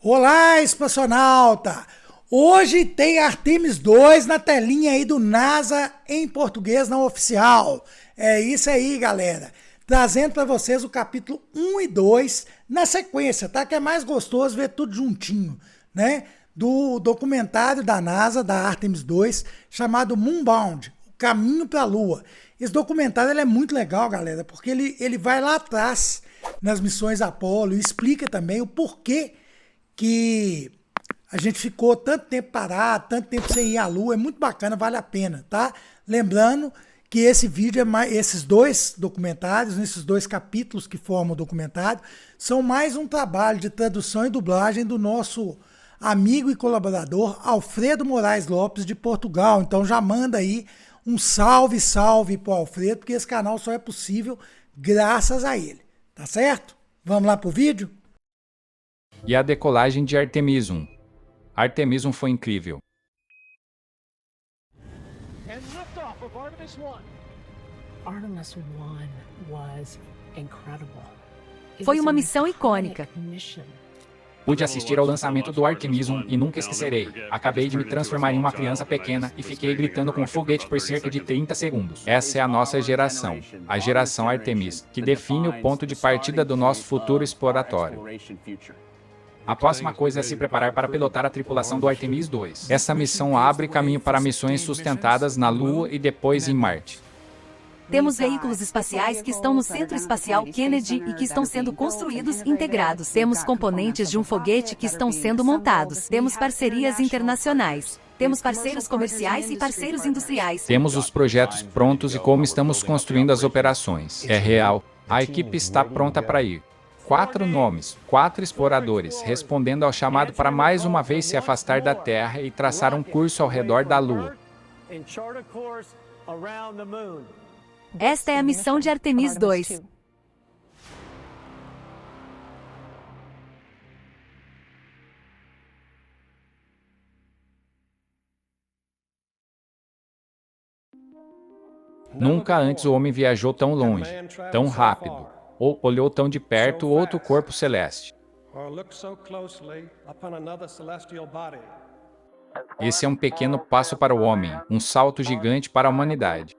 Olá, espaçonauta! Hoje tem Artemis 2 na telinha aí do NASA em português não oficial. É isso aí, galera. Trazendo para vocês o capítulo 1 e 2 na sequência, tá? Que é mais gostoso ver tudo juntinho, né? Do documentário da NASA, da Artemis 2, chamado Moonbound, O Caminho para a Lua. Esse documentário ele é muito legal, galera, porque ele vai lá atrás nas missões Apollo e explica também o porquê que a gente ficou tanto tempo parado, tanto tempo sem ir à Lua. É muito bacana, vale a pena, tá? Lembrando que esse vídeo é mais, esses dois documentários, esses dois capítulos que formam o documentário, são mais um trabalho de tradução e dublagem do nosso amigo e colaborador Alfredo Moraes Lopes de Portugal. Então já manda aí um salve, salve pro Alfredo, porque esse canal só é possível graças a ele, tá certo? Vamos lá pro vídeo? E a decolagem de Artemis 1. Artemis 1 foi incrível. Foi uma missão icônica. Pude assistir ao lançamento do Artemis 1 e nunca esquecerei. Acabei de me transformar em uma criança pequena e fiquei gritando com o foguete por cerca de 30 segundos. Essa é a nossa geração, a geração Artemis, que define o ponto de partida do nosso futuro exploratório. A próxima coisa é se preparar para pilotar a tripulação do Artemis 2. Essa missão abre caminho para missões sustentadas na Lua e depois em Marte. Temos veículos espaciais que estão no Centro Espacial Kennedy e que estão sendo construídos e integrados. Temos componentes de um foguete que estão sendo montados. Temos parcerias internacionais. Temos parceiros comerciais e parceiros industriais. Temos os projetos prontos e como estamos construindo as operações. É real. A equipe está pronta para ir. 4 nomes, 4 exploradores, respondendo ao chamado para mais uma vez se afastar da Terra e traçar um curso ao redor da Lua. Esta é a missão de Artemis 2. Nunca antes o homem viajou tão longe, tão rápido, ou olhou tão de perto outro corpo celeste. Esse é um pequeno passo para o homem, um salto gigante para a humanidade.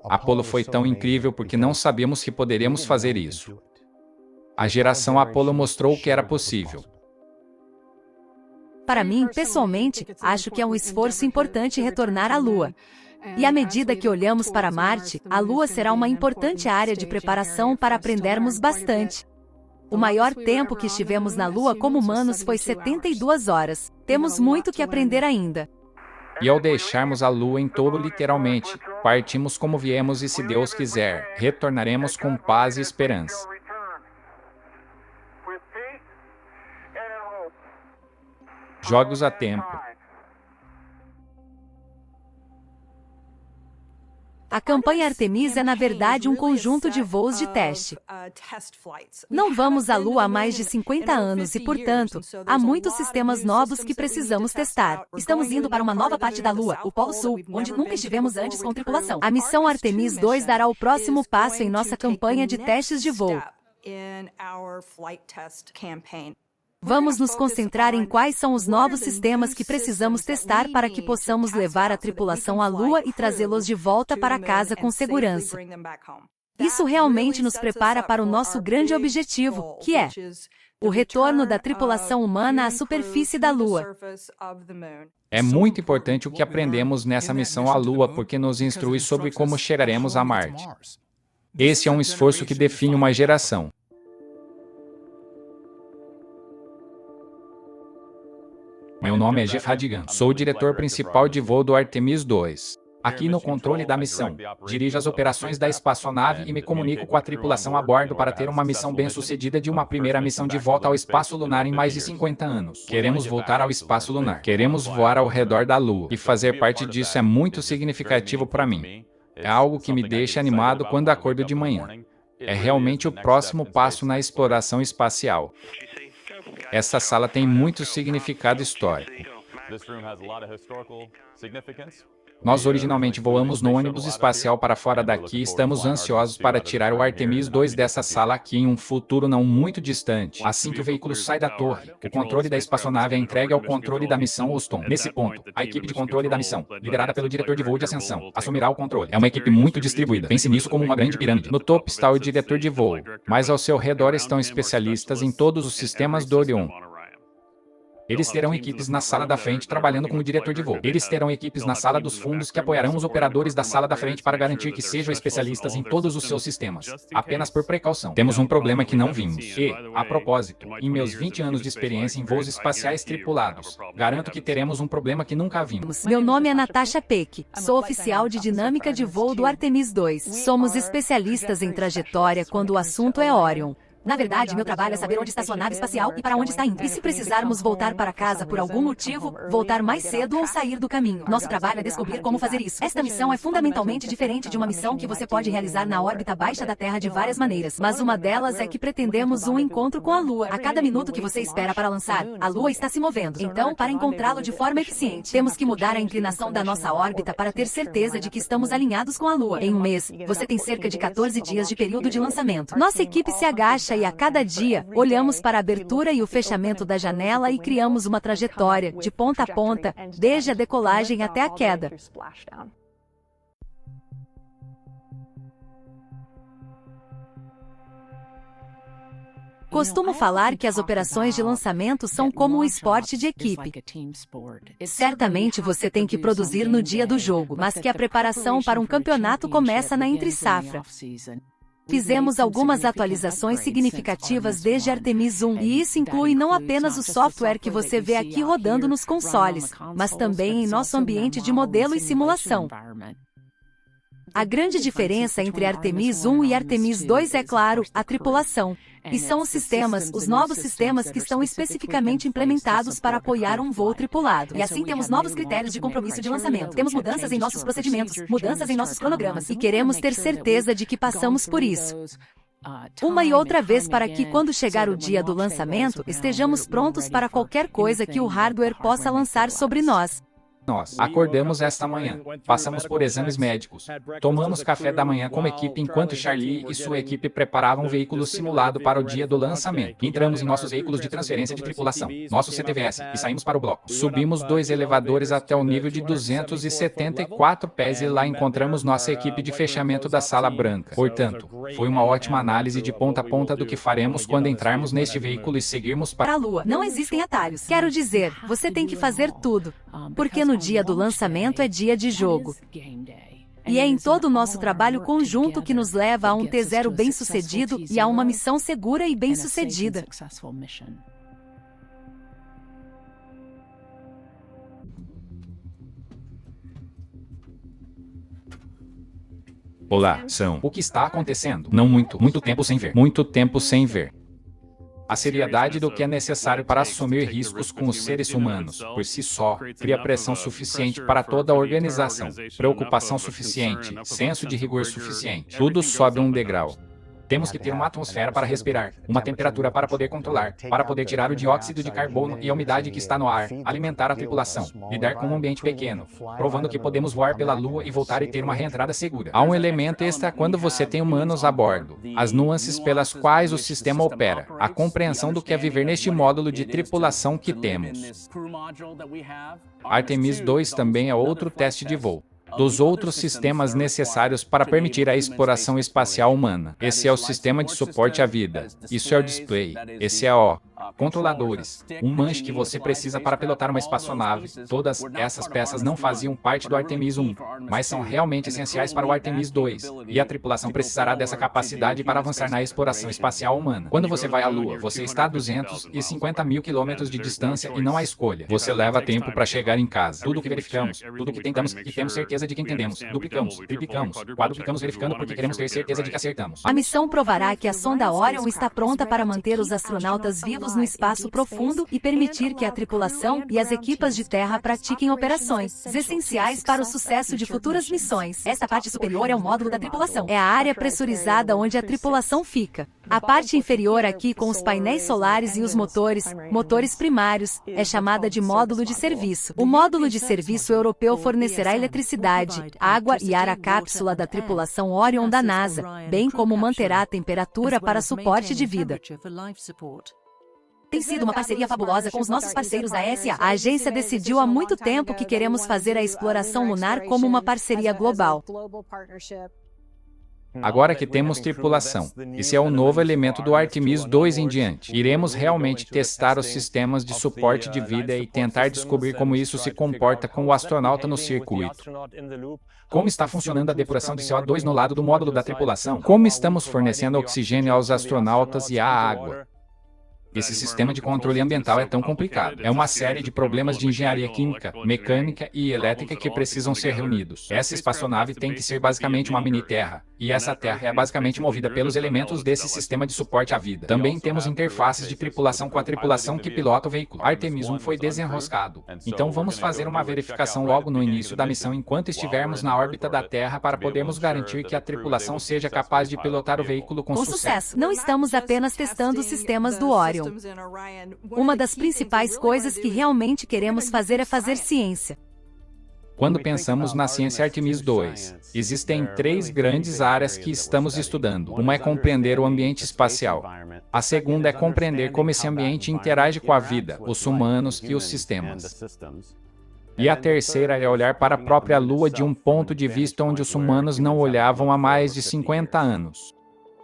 Apolo foi tão incrível porque não sabíamos que poderíamos fazer isso. A geração Apolo mostrou que era possível. Para mim, pessoalmente, acho que é um esforço importante retornar à Lua. E à medida que olhamos para Marte, a Lua será uma importante área de preparação para aprendermos bastante. O maior tempo que estivemos na Lua como humanos foi 72 horas. Temos muito que aprender ainda. E ao deixarmos a Lua em touro literalmente, partimos como viemos e se Deus quiser, retornaremos com paz e esperança. Jogos a tempo. A campanha Artemis é, na verdade, um conjunto de voos de teste. Não vamos à Lua há mais de 50 anos e, portanto, há muitos sistemas novos que precisamos testar. Estamos indo para uma nova parte da Lua, o Polo Sul, onde nunca estivemos antes com tripulação. A missão Artemis 2 dará o próximo passo em nossa campanha de testes de voo. Vamos nos concentrar em quais são os novos sistemas que precisamos testar para que possamos levar a tripulação à Lua e trazê-los de volta para casa com segurança. Isso realmente nos prepara para o nosso grande objetivo, que é o retorno da tripulação humana à superfície da Lua. É muito importante o que aprendemos nessa missão à Lua porque nos instrui sobre como chegaremos a Marte. Esse é um esforço que define uma geração. Meu nome é Jeff Radigan, sou o diretor principal de voo do Artemis 2. Aqui no controle da missão, dirijo as operações da espaçonave e me comunico com a tripulação a bordo para ter uma missão bem-sucedida de uma primeira missão de volta ao espaço lunar em mais de 50 anos. Queremos voltar ao espaço lunar, queremos voar ao redor da Lua, e fazer parte disso é muito significativo para mim. É algo que me deixa animado quando acordo de manhã. É realmente o próximo passo na exploração espacial. Essa sala tem muito significado histórico. Nós originalmente voamos no ônibus espacial para fora daqui e estamos ansiosos para tirar o Artemis 2 dessa sala aqui em um futuro não muito distante. Assim que o veículo sai da torre, o controle da espaçonave é entregue ao controle da missão Houston. Nesse ponto, a equipe de controle da missão, liderada pelo diretor de voo de ascensão, assumirá o controle. É uma equipe muito distribuída. Pense nisso como uma grande pirâmide. No topo está o diretor de voo, mas ao seu redor estão especialistas em todos os sistemas do Orion. Eles terão equipes na sala da frente trabalhando com o diretor de voo. Eles terão equipes na sala dos fundos que apoiarão os operadores da sala da frente para garantir que sejam especialistas em todos os seus sistemas. Apenas por precaução. Temos um problema que não vimos. E, a propósito, em meus 20 anos de experiência em voos espaciais tripulados, garanto que teremos um problema que nunca vimos. Meu nome é Natasha Peck. Sou oficial de dinâmica de voo do Artemis 2. Somos especialistas em trajetória quando o assunto é Orion. Na verdade, meu trabalho é saber onde está sua nave espacial e para onde está indo. E se precisarmos voltar para casa por algum motivo, voltar mais cedo ou sair do caminho. Nosso trabalho é descobrir como fazer isso. Esta missão é fundamentalmente diferente de uma missão que você pode realizar na órbita baixa da Terra de várias maneiras. Mas uma delas é que pretendemos um encontro com a Lua. A cada minuto que você espera para lançar, a Lua está se movendo. Então, para encontrá-lo de forma eficiente, temos que mudar a inclinação da nossa órbita para ter certeza de que estamos alinhados com a Lua. Em um mês, você tem cerca de 14 dias de período de lançamento. Nossa equipe se agacha e a cada dia, olhamos para a abertura e o fechamento da janela e criamos uma trajetória, de ponta a ponta, desde a decolagem até a queda. Costumo falar que as operações de lançamento são como um esporte de equipe. Certamente você tem que produzir no dia do jogo, mas que a preparação para um campeonato começa na entre-safra. Fizemos algumas atualizações significativas desde Artemis 1, e isso inclui não apenas o software que você vê aqui rodando nos consoles, mas também em nosso ambiente de modelo e simulação. A grande diferença entre Artemis 1 e Artemis 2 é, claro, a tripulação. E são os sistemas, os novos sistemas que estão especificamente implementados para apoiar um voo tripulado. E assim temos novos critérios de compromisso de lançamento. Temos mudanças em nossos procedimentos, mudanças em nossos cronogramas. E queremos ter certeza de que passamos por isso uma e outra vez para que, quando chegar o dia do lançamento, estejamos prontos para qualquer coisa que o hardware possa lançar sobre nós. Nós acordamos esta manhã, passamos por exames médicos, tomamos café da manhã como equipe enquanto Charlie e sua equipe preparavam um veículo simulado para o dia do lançamento. Entramos em nossos veículos de transferência de tripulação, nosso CTVS, e saímos para o bloco. Subimos 2 elevadores até o nível de 274 pés e lá encontramos nossa equipe de fechamento da sala branca. Portanto, foi uma ótima análise de ponta a ponta do que faremos quando entrarmos neste veículo e seguirmos para a Lua. Não existem atalhos. Quero dizer, você tem que fazer tudo, porque no dia do lançamento é dia de jogo. E é em todo o nosso trabalho conjunto que nos leva a um T0 bem-sucedido e a uma missão segura e bem-sucedida. Olá, são. O que está acontecendo? Não muito tempo sem ver. Muito tempo sem ver. A seriedade do que é necessário para assumir riscos com os seres humanos, por si só, cria pressão suficiente para toda a organização, preocupação suficiente, senso de rigor suficiente. Tudo sobe um degrau. Temos que ter uma atmosfera para respirar, uma temperatura para poder controlar, para poder tirar o dióxido de carbono e a umidade que está no ar, alimentar a tripulação, lidar com um ambiente pequeno, provando que podemos voar pela Lua e voltar e ter uma reentrada segura. Há um elemento extra quando você tem humanos a bordo: as nuances pelas quais o sistema opera, a compreensão do que é viver neste módulo de tripulação que temos. Artemis 2 também é outro teste de voo dos outros sistemas necessários para permitir a exploração espacial humana. Esse é o sistema de suporte à vida. Isso é o display. Esse é o controladores. Um manche que você precisa para pilotar uma espaçonave. Todas essas peças não faziam parte do Artemis 1, mas são realmente essenciais para o Artemis 2. E a tripulação precisará dessa capacidade para avançar na exploração espacial humana. Quando você vai à Lua, você está a 250 mil quilômetros de distância e não há escolha. Você leva tempo para chegar em casa. Tudo o que verificamos, tudo o que tentamos e temos certeza de que entendemos. Duplicamos, triplicamos, quadruplicamos verificando porque queremos ter certeza de que acertamos. A missão provará que a sonda Orion está pronta para manter os astronautas vivos ativos no espaço profundo e permitir que a tripulação e as equipas de terra pratiquem operações essenciais para o sucesso de futuras missões. Esta parte superior é o módulo da tripulação. É a área pressurizada onde a tripulação fica. A parte inferior aqui com os painéis solares e os motores primários, é chamada de módulo de serviço. O módulo de serviço europeu fornecerá eletricidade, água e ar à cápsula da tripulação Orion da NASA, bem como manterá a temperatura para suporte de vida. Tem sido uma parceria fabulosa com os nossos parceiros da ESA. A agência decidiu há muito tempo que queremos fazer a exploração lunar como uma parceria global. Agora que temos tripulação, esse é o novo elemento do Artemis 2 em diante. Iremos realmente testar os sistemas de suporte de vida e tentar descobrir como isso se comporta com o astronauta no circuito. Como está funcionando a depuração de CO2 no lado do módulo da tripulação? Como estamos fornecendo oxigênio aos astronautas e a água? Esse sistema de controle ambiental é tão complicado. É uma série de problemas de engenharia química, mecânica e elétrica que precisam ser reunidos. Essa espaçonave tem que ser basicamente uma mini-terra, e essa terra é basicamente movida pelos elementos desse sistema de suporte à vida. Também temos interfaces de tripulação com a tripulação que pilota o veículo. Artemis 1 foi desenroscado. Então vamos fazer uma verificação logo no início da missão enquanto estivermos na órbita da Terra para podermos garantir que a tripulação seja capaz de pilotar o veículo com sucesso. Não estamos apenas testando os sistemas do Orion. Uma das principais coisas que realmente queremos fazer é fazer ciência. Quando pensamos na ciência Artemis 2, existem 3 grandes áreas que estamos estudando. Uma é compreender o ambiente espacial. A segunda é compreender como esse ambiente interage com a vida, os humanos e os sistemas. E a terceira é olhar para a própria Lua de um ponto de vista onde os humanos não olhavam há mais de 50 anos.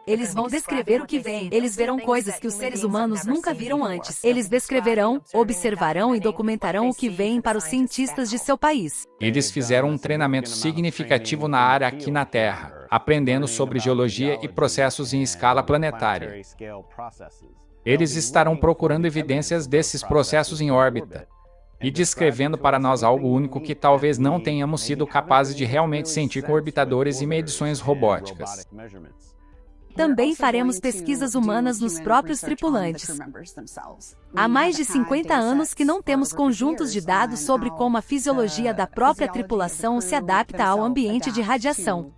Eles vão descrever o que vem. Eles verão coisas que os seres humanos nunca viram antes. Eles descreverão, observarão e documentarão o que vem para os cientistas de seu país. Eles fizeram um treinamento significativo na área aqui na Terra, aprendendo sobre geologia e processos em escala planetária. Eles estarão procurando evidências desses processos em órbita e descrevendo para nós algo único que talvez não tenhamos sido capazes de realmente sentir com orbitadores e medições robóticas. Também faremos pesquisas humanas nos próprios tripulantes. Há mais de 50 anos que não temos conjuntos de dados sobre como a fisiologia da própria tripulação se adapta ao ambiente de radiação,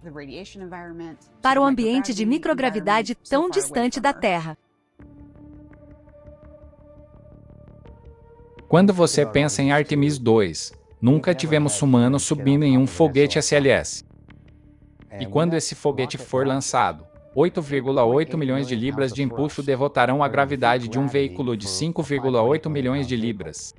para o ambiente de microgravidade tão distante da Terra. Quando você pensa em Artemis 2, nunca tivemos humanos subindo em um foguete SLS. E quando esse foguete for lançado, 8,8 milhões de libras de impulso derrotarão a gravidade de um veículo de 5,8 milhões de libras.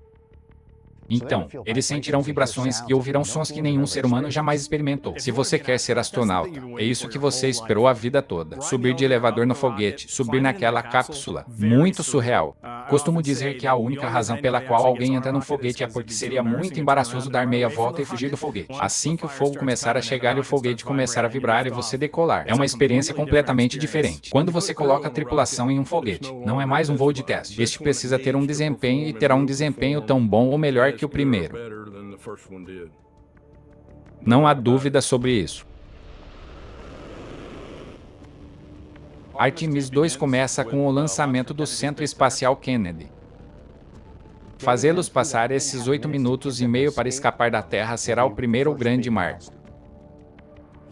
Então, eles sentirão vibrações e ouvirão sons que nenhum ser humano jamais experimentou. Se você quer ser astronauta, é isso que você esperou a vida toda. Subir de elevador no foguete, subir naquela cápsula. Muito surreal. Costumo dizer que a única razão pela qual alguém entra num foguete é porque seria muito embaraçoso dar meia volta e fugir do foguete. Assim que o fogo começar a chegar e o foguete começar a vibrar e você decolar. É uma experiência completamente diferente. Quando você coloca a tripulação em um foguete, não é mais um voo de teste. Este precisa ter um desempenho e terá um desempenho tão bom ou melhor que o primeiro. Não há dúvida sobre isso. Artemis 2 começa com o lançamento do Centro Espacial Kennedy. Fazê-los passar esses 8 minutos e meio para escapar da Terra será o primeiro grande marco.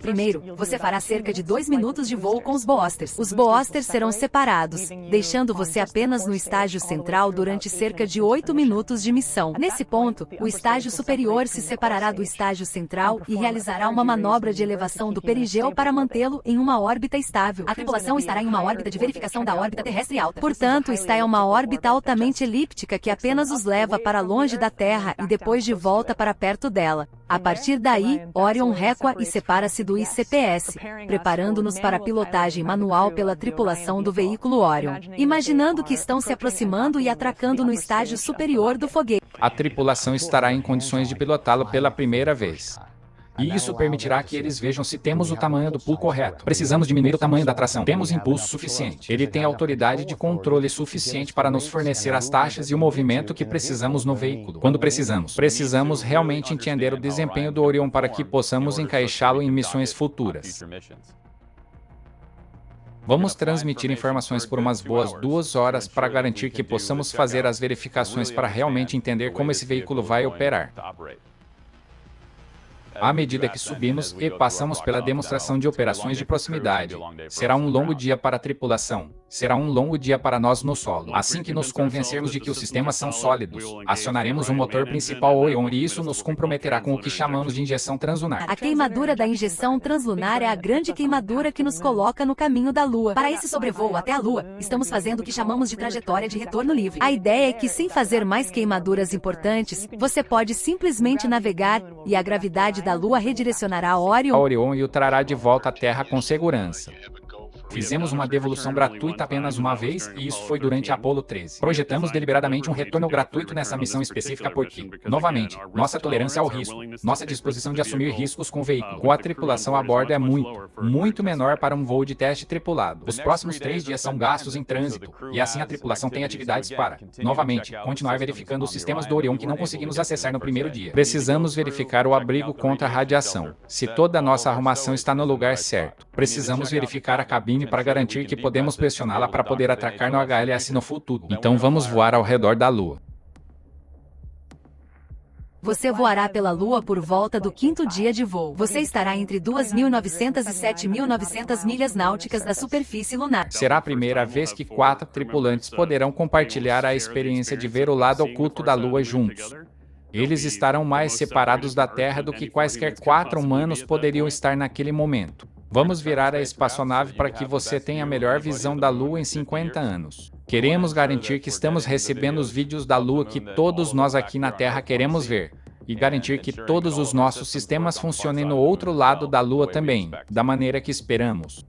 Primeiro, você fará cerca de 2 minutos de voo com os boosters. Os boosters serão separados, deixando você apenas no estágio central durante cerca de 8 minutos de missão. Nesse ponto, o estágio superior se separará do estágio central e realizará uma manobra de elevação do perigeu para mantê-lo em uma órbita estável. A tripulação estará em uma órbita de verificação da órbita terrestre alta. Portanto, está em uma órbita altamente elíptica que apenas os leva para longe da Terra e depois de volta para perto dela. A partir daí, Orion recua e separa-se do ICPS, preparando-nos para a pilotagem manual pela tripulação do veículo Orion, imaginando que estão se aproximando e atracando no estágio superior do foguete. A tripulação estará em condições de pilotá-lo pela primeira vez. E isso permitirá que eles vejam se temos o tamanho do pull correto. Precisamos diminuir o tamanho da tração. Temos impulso suficiente. Ele tem autoridade de controle suficiente para nos fornecer as taxas e o movimento que precisamos no veículo. Quando precisamos. Precisamos realmente entender o desempenho do Orion para que possamos encaixá-lo em missões futuras. Vamos transmitir informações por umas boas 2 horas para garantir que possamos fazer as verificações para realmente entender como esse veículo vai operar. À medida que subimos e passamos pela demonstração de operações de proximidade, será um longo dia para a tripulação, será um longo dia para nós no solo. Assim que nos convencermos de que os sistemas são sólidos, acionaremos o motor principal Orion e isso nos comprometerá com o que chamamos de injeção translunar. A queimadura da injeção translunar é a grande queimadura que nos coloca no caminho da Lua. Para esse sobrevoo até a Lua, estamos fazendo o que chamamos de trajetória de retorno livre. A ideia é que, sem fazer mais queimaduras importantes, você pode simplesmente navegar e a gravidade da Lua redirecionará a Orion E o trará de volta à Terra com segurança. Fizemos uma devolução gratuita apenas uma vez e isso foi durante a Apollo 13. Projetamos deliberadamente um retorno gratuito nessa missão específica porque, novamente, nossa tolerância ao risco, nossa disposição de assumir riscos com o veículo, com a tripulação a bordo é muito menor para um voo de teste tripulado. Os próximos 3 dias são gastos em trânsito e assim a tripulação tem atividades para, novamente, continuar verificando os sistemas do Orion que não conseguimos acessar no primeiro dia. Precisamos verificar o abrigo contra a radiação, se toda a nossa arrumação está no lugar certo. Precisamos verificar a cabine para garantir que podemos pressioná-la para poder atracar no HLS no futuro. Então vamos voar ao redor da Lua. Você voará pela Lua por volta do 5º dia de voo. Você estará entre 2.900 e 7.900 milhas náuticas da superfície lunar. Será a primeira vez que 4 tripulantes poderão compartilhar a experiência de ver o lado oculto da Lua juntos. Eles estarão mais separados da Terra do que quaisquer 4 humanos poderiam estar naquele momento. Vamos virar a espaçonave para que você tenha a melhor visão da Lua em 50 anos. Queremos garantir que estamos recebendo os vídeos da Lua que todos nós aqui na Terra queremos ver. E garantir que todos os nossos sistemas funcionem no outro lado da Lua também, da maneira que esperamos.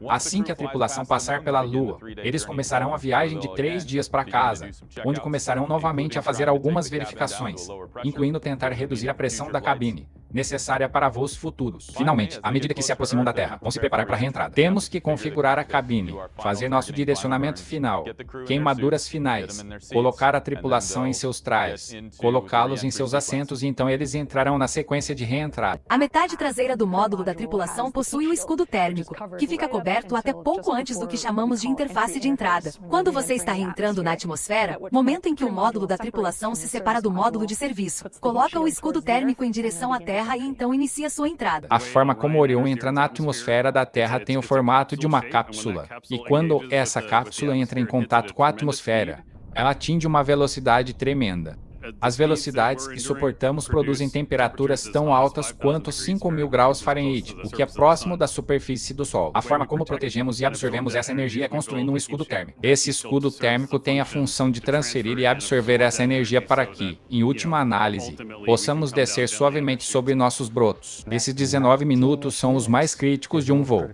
Assim que a tripulação passar pela Lua, eles começarão a viagem de 3 dias para casa, onde começarão novamente a fazer algumas verificações, incluindo tentar reduzir a pressão da cabine, necessária para voos futuros. Finalmente, à medida que se aproximam da Terra, vão se preparar para a reentrada. Temos que configurar a cabine, fazer nosso direcionamento final, queimaduras finais, colocar a tripulação em seus trajes, colocá-los em seus assentos e então eles entrarão na sequência de reentrada. A metade traseira do módulo da tripulação possui o escudo térmico, que fica coberto até pouco antes do que chamamos de interface de entrada. Quando você está reentrando na atmosfera, momento em que o módulo da tripulação se separa do módulo de serviço, coloca o escudo térmico em direção à Terra e então inicia sua entrada. A forma como Orion entra na atmosfera da Terra tem o formato de uma cápsula, e quando essa cápsula entra em contato com a atmosfera, ela atinge uma velocidade tremenda. As velocidades que suportamos produzem temperaturas tão altas quanto 5.000 graus Fahrenheit, o que é próximo da superfície do Sol. A forma como protegemos e absorvemos essa energia é construindo um escudo térmico. Esse escudo térmico tem a função de transferir e absorver essa energia para que, em última análise, possamos descer suavemente sobre nossos brotos. Esses 19 minutos são os mais críticos de um voo.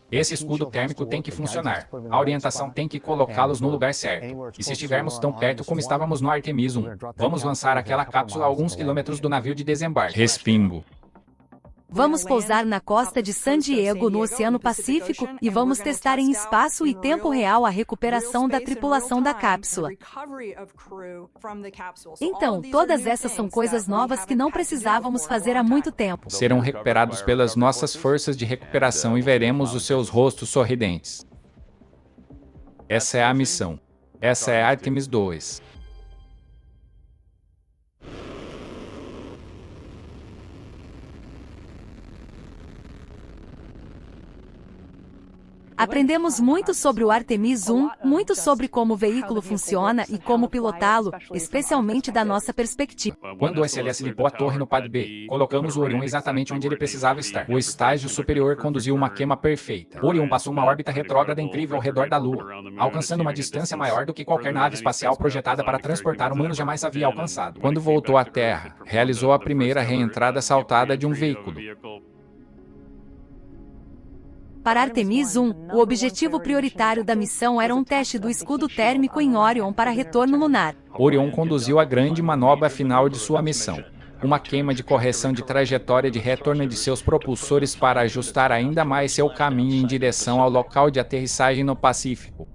Esse escudo térmico tem que funcionar. A orientação tem que colocá-los no lugar certo. E se estivermos tão perto como estávamos no Artemis 1, vamos lançar aquela cápsula a alguns quilômetros do navio de desembarque. Respingo. Vamos pousar na costa de San Diego, no Oceano Pacífico, e vamos testar em espaço e tempo real a recuperação da tripulação da cápsula. Então, todas essas são coisas novas que não precisávamos fazer há muito tempo. Serão recuperados pelas nossas forças de recuperação e veremos os seus rostos sorridentes. Essa é a missão. Essa é Artemis 2. Aprendemos muito sobre o Artemis 1, muito sobre como o veículo funciona e como pilotá-lo, especialmente da nossa perspectiva. Quando o SLS limpou a torre no pad B, colocamos o Orion exatamente onde ele precisava estar. O estágio superior conduziu uma queima perfeita. O Orion passou uma órbita retrógrada incrível ao redor da Lua, alcançando uma distância maior do que qualquer nave espacial projetada para transportar humanos jamais havia alcançado. Quando voltou à Terra, realizou a primeira reentrada saltada de um veículo. Para Artemis 1, o objetivo prioritário da missão era um teste do escudo térmico em Orion para retorno lunar. Orion conduziu a grande manobra final de sua missão, uma queima de correção de trajetória de retorno de seus propulsores para ajustar ainda mais seu caminho em direção ao local de aterrissagem no Pacífico.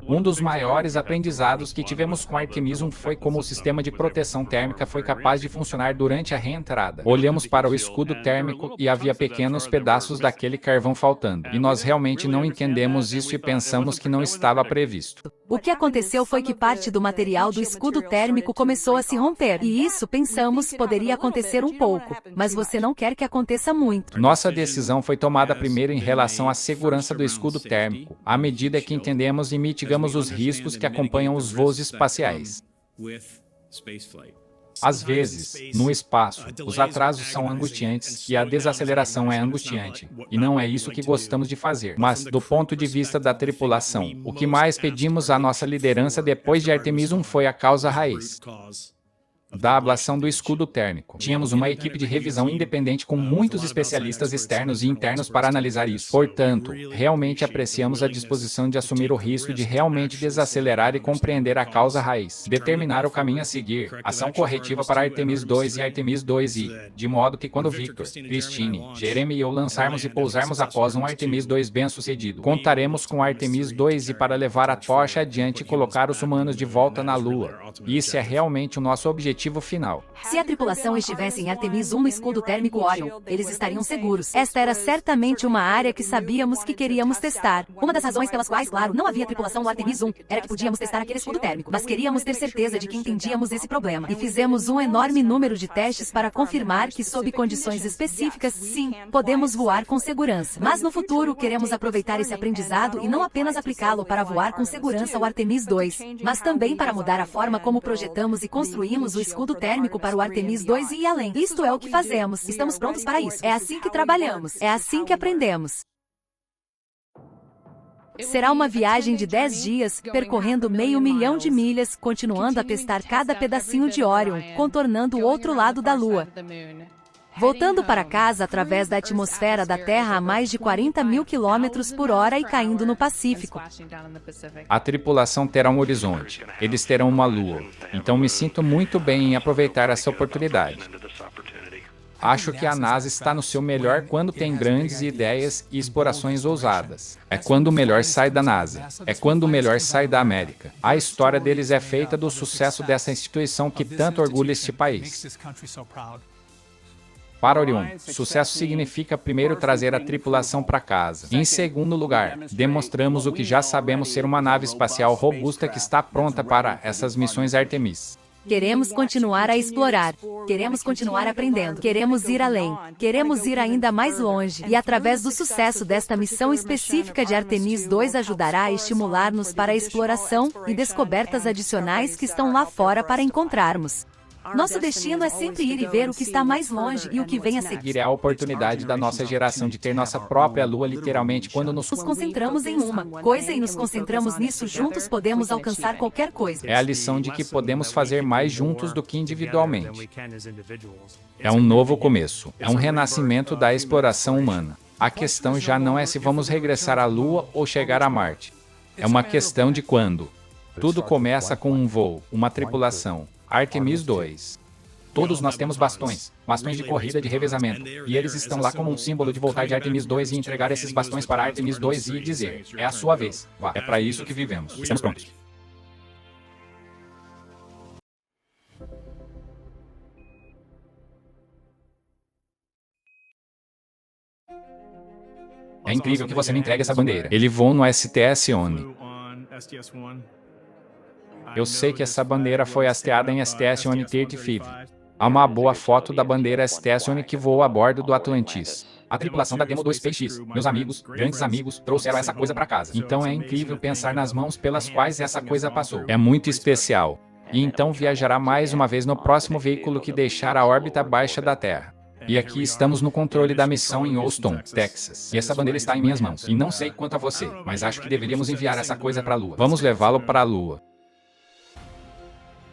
Um dos maiores aprendizados que tivemos com Artemis 1 foi como o sistema de proteção térmica foi capaz de funcionar durante a reentrada. Olhamos para o escudo térmico e havia pequenos pedaços daquele carvão faltando. E nós realmente não entendemos isso e pensamos que não estava previsto. O que aconteceu foi que parte do material do escudo térmico começou a se romper. E isso, pensamos, poderia acontecer um pouco. Mas você não quer que aconteça muito. Nossa decisão foi tomada primeiro em relação à segurança do escudo térmico, à medida que entendemos e mitigamos os riscos que acompanham os voos espaciais. Às vezes, no espaço, os atrasos são angustiantes e a desaceleração é angustiante. E não é isso que gostamos de fazer. Mas, do ponto de vista da tripulação, o que mais pedimos à nossa liderança depois de Artemis 1 foi a causa raiz da ablação do escudo térmico. Tínhamos uma equipe de revisão independente com muitos especialistas externos e internos para analisar isso. Portanto, realmente apreciamos a disposição de assumir o risco de realmente desacelerar e compreender a causa raiz. Determinar o caminho a seguir, ação corretiva para Artemis 2 e Artemis 2I, de modo que quando Victor, Christine, Jeremy e eu lançarmos e pousarmos após um Artemis 2 bem-sucedido, contaremos com Artemis 2I para levar a tocha adiante e colocar os humanos de volta na Lua. Isso é realmente o nosso objetivo final. Se a tripulação estivesse em Artemis 1 no escudo térmico Orion, eles estariam seguros. Esta era certamente uma área que sabíamos que queríamos testar. Uma das razões pelas quais, claro, não havia tripulação no Artemis 1 era que podíamos testar aquele escudo térmico, mas queríamos ter certeza de que entendíamos esse problema. E fizemos um enorme número de testes para confirmar que, sob condições específicas, sim, podemos voar com segurança. Mas no futuro, queremos aproveitar esse aprendizado e não apenas aplicá-lo para voar com segurança ao Artemis 2, mas também para mudar a forma como projetamos e construímos o escudo térmico para o Artemis 2 e além. Isto é o que fazemos. Estamos prontos para isso. É assim que trabalhamos. É assim que aprendemos. Será uma viagem de 10 dias, percorrendo 500 mil de milhas, continuando a testar cada pedacinho de Orion, contornando o outro lado da Lua. Voltando para casa através da atmosfera da Terra a mais de 40 mil quilômetros por hora e caindo no Pacífico. A tripulação terá um horizonte. Eles terão uma lua. Então me sinto muito bem em aproveitar essa oportunidade. Acho que a NASA está no seu melhor quando tem grandes ideias e explorações ousadas. É quando o melhor sai da NASA. É quando o melhor sai da América. A história deles é feita do sucesso dessa instituição que tanto orgulha este país. Para Orion, sucesso significa primeiro trazer a tripulação para casa. Em segundo lugar, demonstramos o que já sabemos ser uma nave espacial robusta que está pronta para essas missões Artemis. Queremos continuar a explorar. Queremos continuar aprendendo. Queremos ir além. Queremos ir ainda mais longe. E através do sucesso desta missão específica de Artemis 2 ajudará a estimular-nos para a exploração e descobertas adicionais que estão lá fora para encontrarmos. Nosso destino é sempre ir e ver o que está mais longe e o que vem a seguir. É a oportunidade da nossa geração de ter nossa própria lua literalmente quando nos concentramos em uma coisa e nos concentramos nisso juntos podemos alcançar qualquer coisa. É a lição de que podemos fazer mais juntos do que individualmente. É um novo começo. É um renascimento da exploração humana. A questão já não é se vamos regressar à Lua ou chegar a Marte. É uma questão de quando. Tudo começa com um voo, uma tripulação. Artemis 2. Todos nós temos bastões de corrida de revezamento, e eles estão lá como um símbolo de voltar de Artemis 2 e entregar esses bastões para Artemis 2 e dizer, é a sua vez, vá, é para isso que vivemos, estamos prontos. É incrível que você me entregue essa bandeira. Ele voa no STS-ONI. Eu sei que essa bandeira foi hasteada em STS-ONI 35. Há uma boa foto da bandeira STS-ONI que voa a bordo do Atlantis. A tripulação da Demo 2 SpaceX, meus amigos, grandes amigos, trouxeram essa coisa para casa. Então é incrível pensar nas mãos pelas quais essa coisa passou. É muito especial. E então viajará mais uma vez no próximo veículo que deixar a órbita baixa da Terra. E aqui estamos no controle da missão em Houston, Texas. E essa bandeira está em minhas mãos. E não sei quanto a você, mas acho que deveríamos enviar essa coisa para a Lua. Vamos levá-lo para a Lua.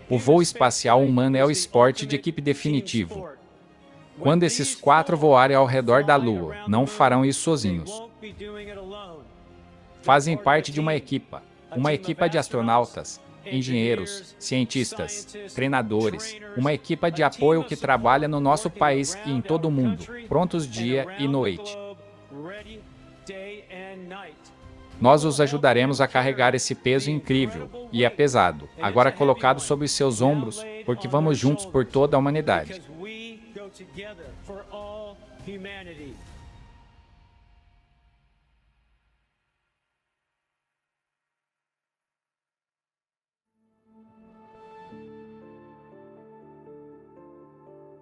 O voo espacial humano é o esporte de equipe definitivo. Quando esses 4 voarem ao redor da Lua, não farão isso sozinhos. Fazem parte de uma equipa de astronautas, engenheiros, cientistas, treinadores, uma equipa de apoio que trabalha no nosso país e em todo o mundo, prontos dia e noite. Nós os ajudaremos a carregar esse peso incrível, e é pesado, agora colocado sobre seus ombros, porque vamos juntos por toda a humanidade.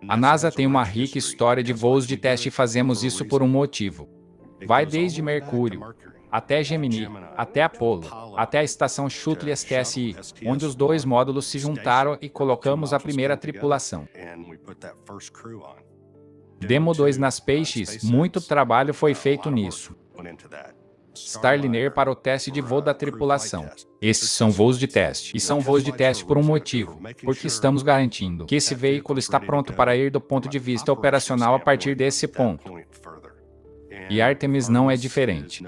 A NASA tem uma rica história de voos de teste e fazemos isso por um motivo. Vai desde Mercúrio, até Gemini, até Apollo, até a estação Shuttle STSI, onde os dois módulos se juntaram e colocamos a primeira tripulação. Demo 2 nas Peixes, muito trabalho foi feito nisso. Starliner para o teste de voo da tripulação. Esses são voos de teste, e são voos de teste por um motivo, porque estamos garantindo que esse veículo está pronto para ir do ponto de vista operacional a partir desse ponto. E Artemis não é diferente.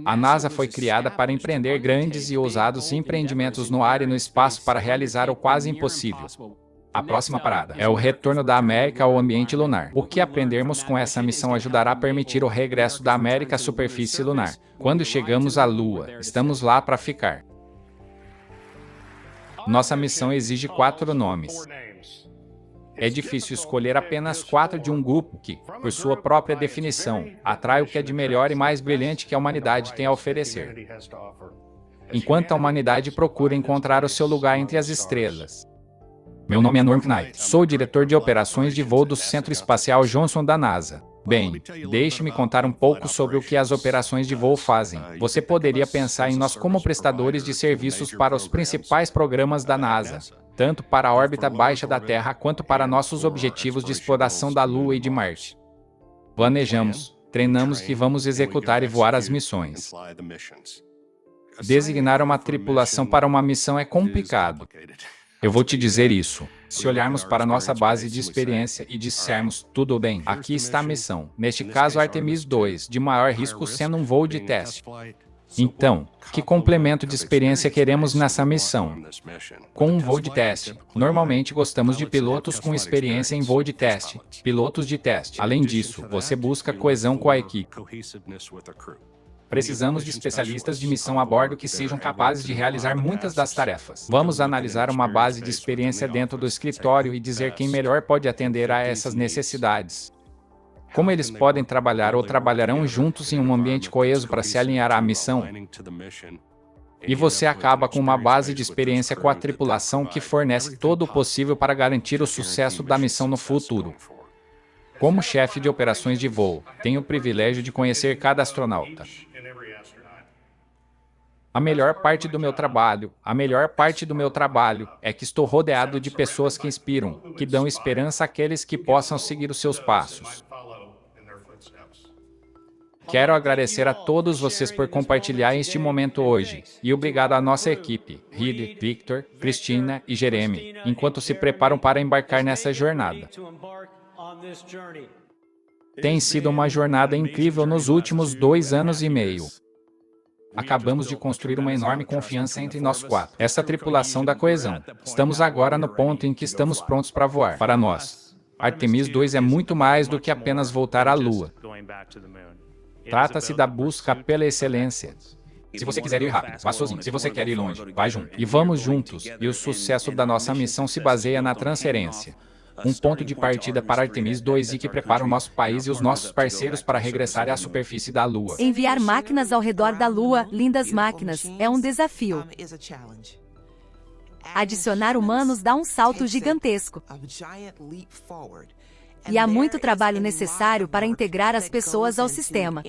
A NASA foi criada para empreender grandes e ousados empreendimentos no ar e no espaço para realizar o quase impossível. A próxima parada é o retorno da América ao ambiente lunar. O que aprendermos com essa missão ajudará a permitir o regresso da América à superfície lunar. Quando chegamos à Lua, estamos lá para ficar. Nossa missão exige 4 nomes. É difícil escolher apenas 4 de um grupo que, por sua própria definição, atrai o que é de melhor e mais brilhante que a humanidade tem a oferecer. Enquanto a humanidade procura encontrar o seu lugar entre as estrelas. Meu nome é Norm Knight, sou diretor de operações de voo do Centro Espacial Johnson da NASA. Bem, deixe-me contar um pouco sobre o que as operações de voo fazem. Você poderia pensar em nós como prestadores de serviços para os principais programas da NASA, tanto para a órbita baixa da Terra quanto para nossos objetivos de exploração da Lua e de Marte. Planejamos, treinamos e vamos executar e voar as missões. Designar uma tripulação para uma missão é complicado. Eu vou te dizer isso. Se olharmos para nossa base de experiência e dissermos, tudo bem, aqui está a missão, neste caso Artemis 2, de maior risco sendo um voo de teste. Então, que complemento de experiência queremos nessa missão? Com um voo de teste, normalmente gostamos de pilotos com experiência em voo de teste, pilotos de teste. Além disso, você busca coesão com a equipe. Precisamos de especialistas de missão a bordo que sejam capazes de realizar muitas das tarefas. Vamos analisar uma base de experiência dentro do escritório e dizer quem melhor pode atender a essas necessidades. Como eles podem trabalhar ou trabalharão juntos em um ambiente coeso para se alinhar à missão. E você acaba com uma base de experiência com a tripulação que fornece todo o possível para garantir o sucesso da missão no futuro. Como chefe de operações de voo, tenho o privilégio de conhecer cada astronauta. A melhor parte do meu trabalho é que estou rodeado de pessoas que inspiram, que dão esperança àqueles que possam seguir os seus passos. Quero agradecer a todos vocês por compartilhar este momento hoje, e obrigado à nossa equipe, Reed, Victor, Cristina e Jeremy, enquanto se preparam para embarcar nessa jornada. Tem sido uma jornada incrível nos últimos 2 anos e meio. Acabamos de construir uma enorme confiança entre nós 4. Essa tripulação da coesão. Estamos agora no ponto em que estamos prontos para voar. Para nós, Artemis 2 é muito mais do que apenas voltar à Lua. Trata-se da busca pela excelência. Se você quiser ir rápido, vá sozinho. Se você quer ir longe, vai junto. E vamos juntos. E o sucesso da nossa missão se baseia na transferência. Um ponto de partida para Artemis 2 e que prepara o nosso país e os nossos parceiros para regressar à superfície da Lua. Enviar máquinas ao redor da Lua, lindas máquinas, é um desafio. Adicionar humanos dá um salto gigantesco. E há muito trabalho necessário para integrar as pessoas ao sistema.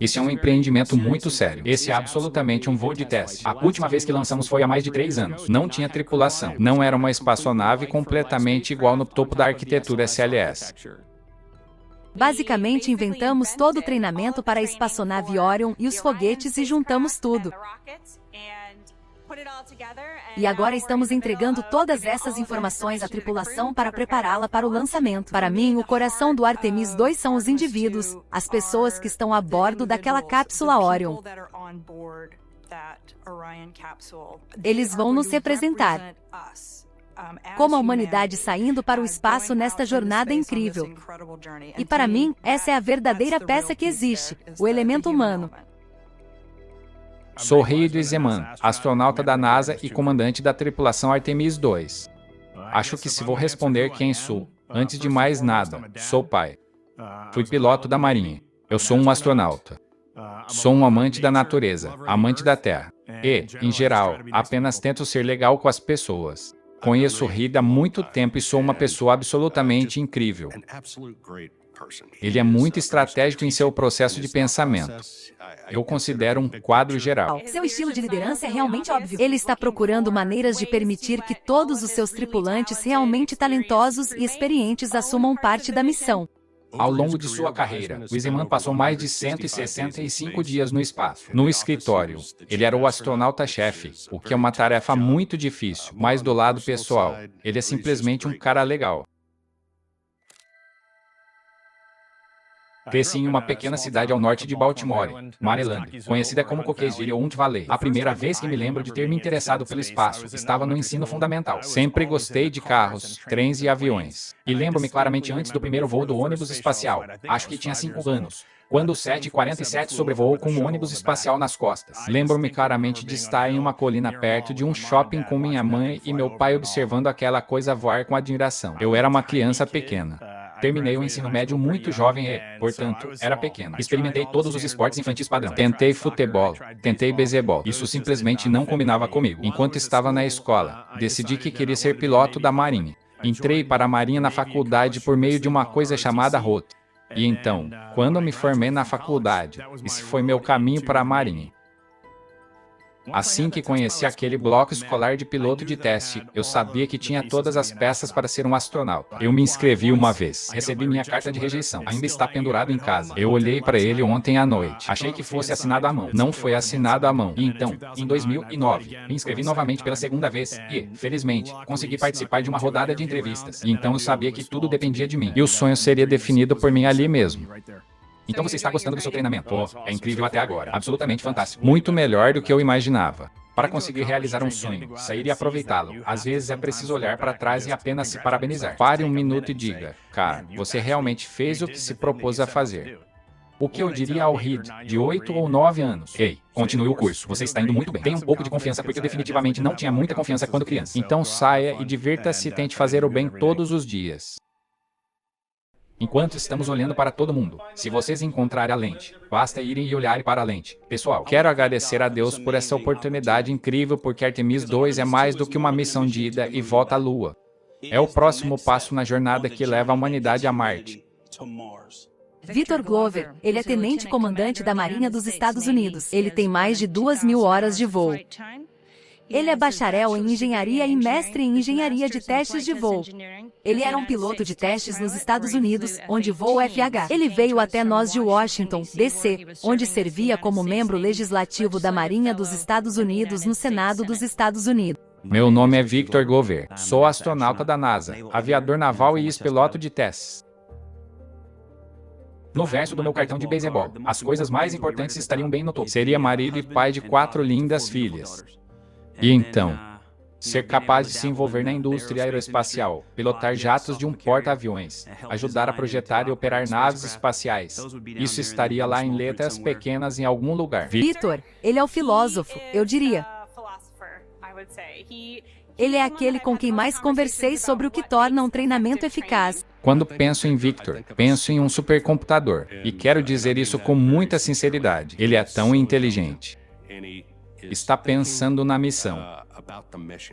Esse é um empreendimento muito sério. Esse é absolutamente um voo de teste. A última vez que lançamos foi há mais de 3 anos. Não tinha tripulação. Não era uma espaçonave completamente igual no topo da arquitetura SLS. Basicamente inventamos todo o treinamento para a espaçonave Orion e os foguetes e juntamos tudo. E agora estamos entregando todas essas informações à tripulação para prepará-la para o lançamento. Para mim, o coração do Artemis 2 são os indivíduos, as pessoas que estão a bordo daquela cápsula Orion. Eles vão nos representar. como a humanidade saindo para o espaço nesta jornada incrível. E para mim, essa é a verdadeira peça que existe, o elemento humano. Sou Reid Wiseman, astronauta da NASA e comandante da tripulação Artemis II. Acho que se vou responder quem sou, antes de mais nada, sou pai. Fui piloto da Marinha. Eu sou um astronauta. Sou um amante da natureza, amante da Terra. E, em geral, apenas tento ser legal com as pessoas. Conheço o Reid há muito tempo e sou uma pessoa absolutamente incrível. Ele é muito estratégico em seu processo de pensamento. Eu considero um quadro geral. Seu estilo de liderança é realmente óbvio. Ele está procurando maneiras de permitir que todos os seus tripulantes realmente talentosos e experientes assumam parte da missão. Ao longo de sua carreira, Wiseman passou mais de 165 dias no espaço. No escritório, ele era o astronauta-chefe, o que é uma tarefa muito difícil, mas do lado pessoal, ele é simplesmente um cara legal. Cresci em uma pequena cidade ao norte de Baltimore, Maryland, conhecida como Cockeysville ou Hunt Valley. A primeira vez que me lembro de ter me interessado pelo espaço estava no ensino fundamental. Sempre gostei de carros, trens e aviões. E lembro-me claramente antes do primeiro voo do ônibus espacial. Acho que tinha 5 anos. Quando o 747 sobrevoou com um ônibus espacial nas costas. Lembro-me claramente de estar em uma colina perto de um shopping com minha mãe e meu pai observando aquela coisa voar com admiração. Eu era uma criança pequena. Terminei o ensino médio muito jovem e, portanto, era pequeno. Experimentei todos os esportes infantis padrão. Tentei futebol, tentei beisebol. Isso simplesmente não combinava comigo. Enquanto estava na escola, decidi que queria ser piloto da Marinha. Entrei para a Marinha na faculdade por meio de uma coisa chamada ROT. E então, quando me formei na faculdade, esse foi meu caminho para a Marinha. Assim que conheci aquele bloco escolar de piloto de teste, eu sabia que tinha todas as peças para ser um astronauta. Eu me inscrevi uma vez. Recebi minha carta de rejeição. Ainda está pendurado em casa. Eu olhei para ele ontem à noite. Achei que fosse assinado à mão. Não foi assinado à mão. E então, em 2009, me inscrevi novamente pela segunda vez e, felizmente, consegui participar de uma rodada de entrevistas. E então eu sabia que tudo dependia de mim. E o sonho seria definido por mim ali mesmo. Então você está gostando do seu treinamento? Oh, é incrível até agora. Absolutamente fantástico. Muito melhor do que eu imaginava. Para conseguir realizar um sonho, sair e aproveitá-lo, às vezes é preciso olhar para trás e apenas se parabenizar. Pare um minuto e diga, cara, você realmente fez o que se propôs a fazer. O que eu diria ao Reid, de 8 ou 9 anos? Ei, continue o curso, você está indo muito bem. Tenha um pouco de confiança porque eu definitivamente não tinha muita confiança quando criança. Então saia e divirta-se e tente fazer o bem todos os dias. Enquanto estamos olhando para todo mundo, se vocês encontrarem a lente, basta irem e olharem para a lente. Pessoal, quero agradecer a Deus por essa oportunidade incrível porque Artemis II é mais do que uma missão de ida e volta à Lua. É o próximo passo na jornada que leva a humanidade a Marte. Victor Glover, ele é tenente-comandante da Marinha dos Estados Unidos. Ele tem mais de 2.000 horas de voo. Ele é bacharel em engenharia e mestre em engenharia de testes de voo. Ele era um piloto de testes nos Estados Unidos, onde voa o FH. Ele veio até nós de Washington, D.C., onde servia como membro legislativo da Marinha dos Estados Unidos no Senado dos Estados Unidos. Meu nome é Victor Glover. Sou astronauta da NASA, aviador naval e ex-piloto de testes. No verso do meu cartão de beisebol, as coisas mais importantes estariam bem no topo. Seria marido e pai de 4 lindas filhas. E então, ser capaz de se envolver na indústria aeroespacial, pilotar jatos de um porta-aviões, ajudar a projetar e operar naves espaciais. Isso estaria lá em letras pequenas em algum lugar. Victor, ele é o filósofo, eu diria. Ele é aquele com quem mais conversei sobre o que torna um treinamento eficaz. Quando penso em Victor, penso em um supercomputador. E quero dizer isso com muita sinceridade. Ele é tão inteligente. Está pensando na missão.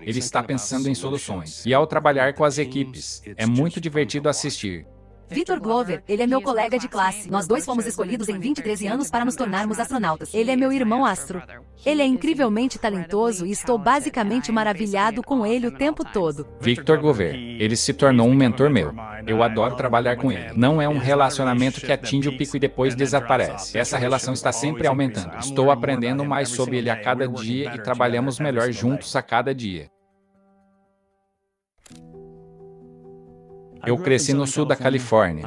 Ele está pensando em soluções. E ao trabalhar com as equipes, é muito divertido assistir. Victor Glover, ele é meu colega de classe. Nós dois fomos escolhidos em 20 e 13 anos para nos tornarmos astronautas. Ele é meu irmão astro. Ele é incrivelmente talentoso e estou basicamente maravilhado com ele o tempo todo. Victor Glover, ele se tornou um mentor meu. Eu adoro trabalhar com ele. Não é um relacionamento que atinge o pico e depois desaparece. Essa relação está sempre aumentando. Estou aprendendo mais sobre ele a cada dia e trabalhamos melhor juntos a cada dia. Eu cresci no sul da Califórnia.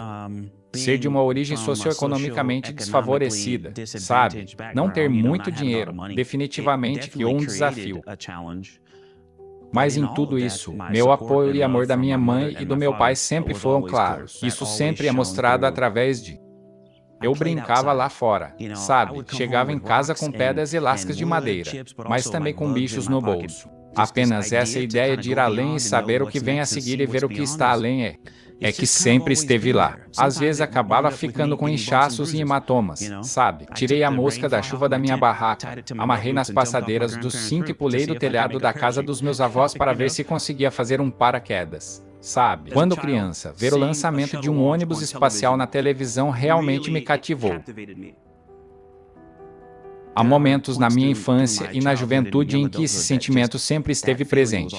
Ser de uma origem socioeconomicamente desfavorecida, sabe? Não ter muito dinheiro, definitivamente que é um desafio. Mas em tudo isso, meu apoio e amor da minha mãe e do meu pai sempre foram claros. Isso sempre é mostrado através de... Eu brincava lá fora, sabe? Chegava em casa com pedras e lascas de madeira, mas também com bichos no bolso. Apenas essa ideia de ir além e saber o que vem a seguir e ver o que está além é que sempre esteve lá. Às vezes acabava ficando com inchaços e hematomas, sabe? Tirei a mosca da chuva da minha barraca, amarrei nas passadeiras do cinto e pulei do telhado da casa dos meus avós para ver se conseguia fazer um paraquedas. Sabe? Quando criança, ver o lançamento de um ônibus espacial na televisão realmente me cativou. Há momentos na minha infância e na juventude em que esse sentimento sempre esteve presente.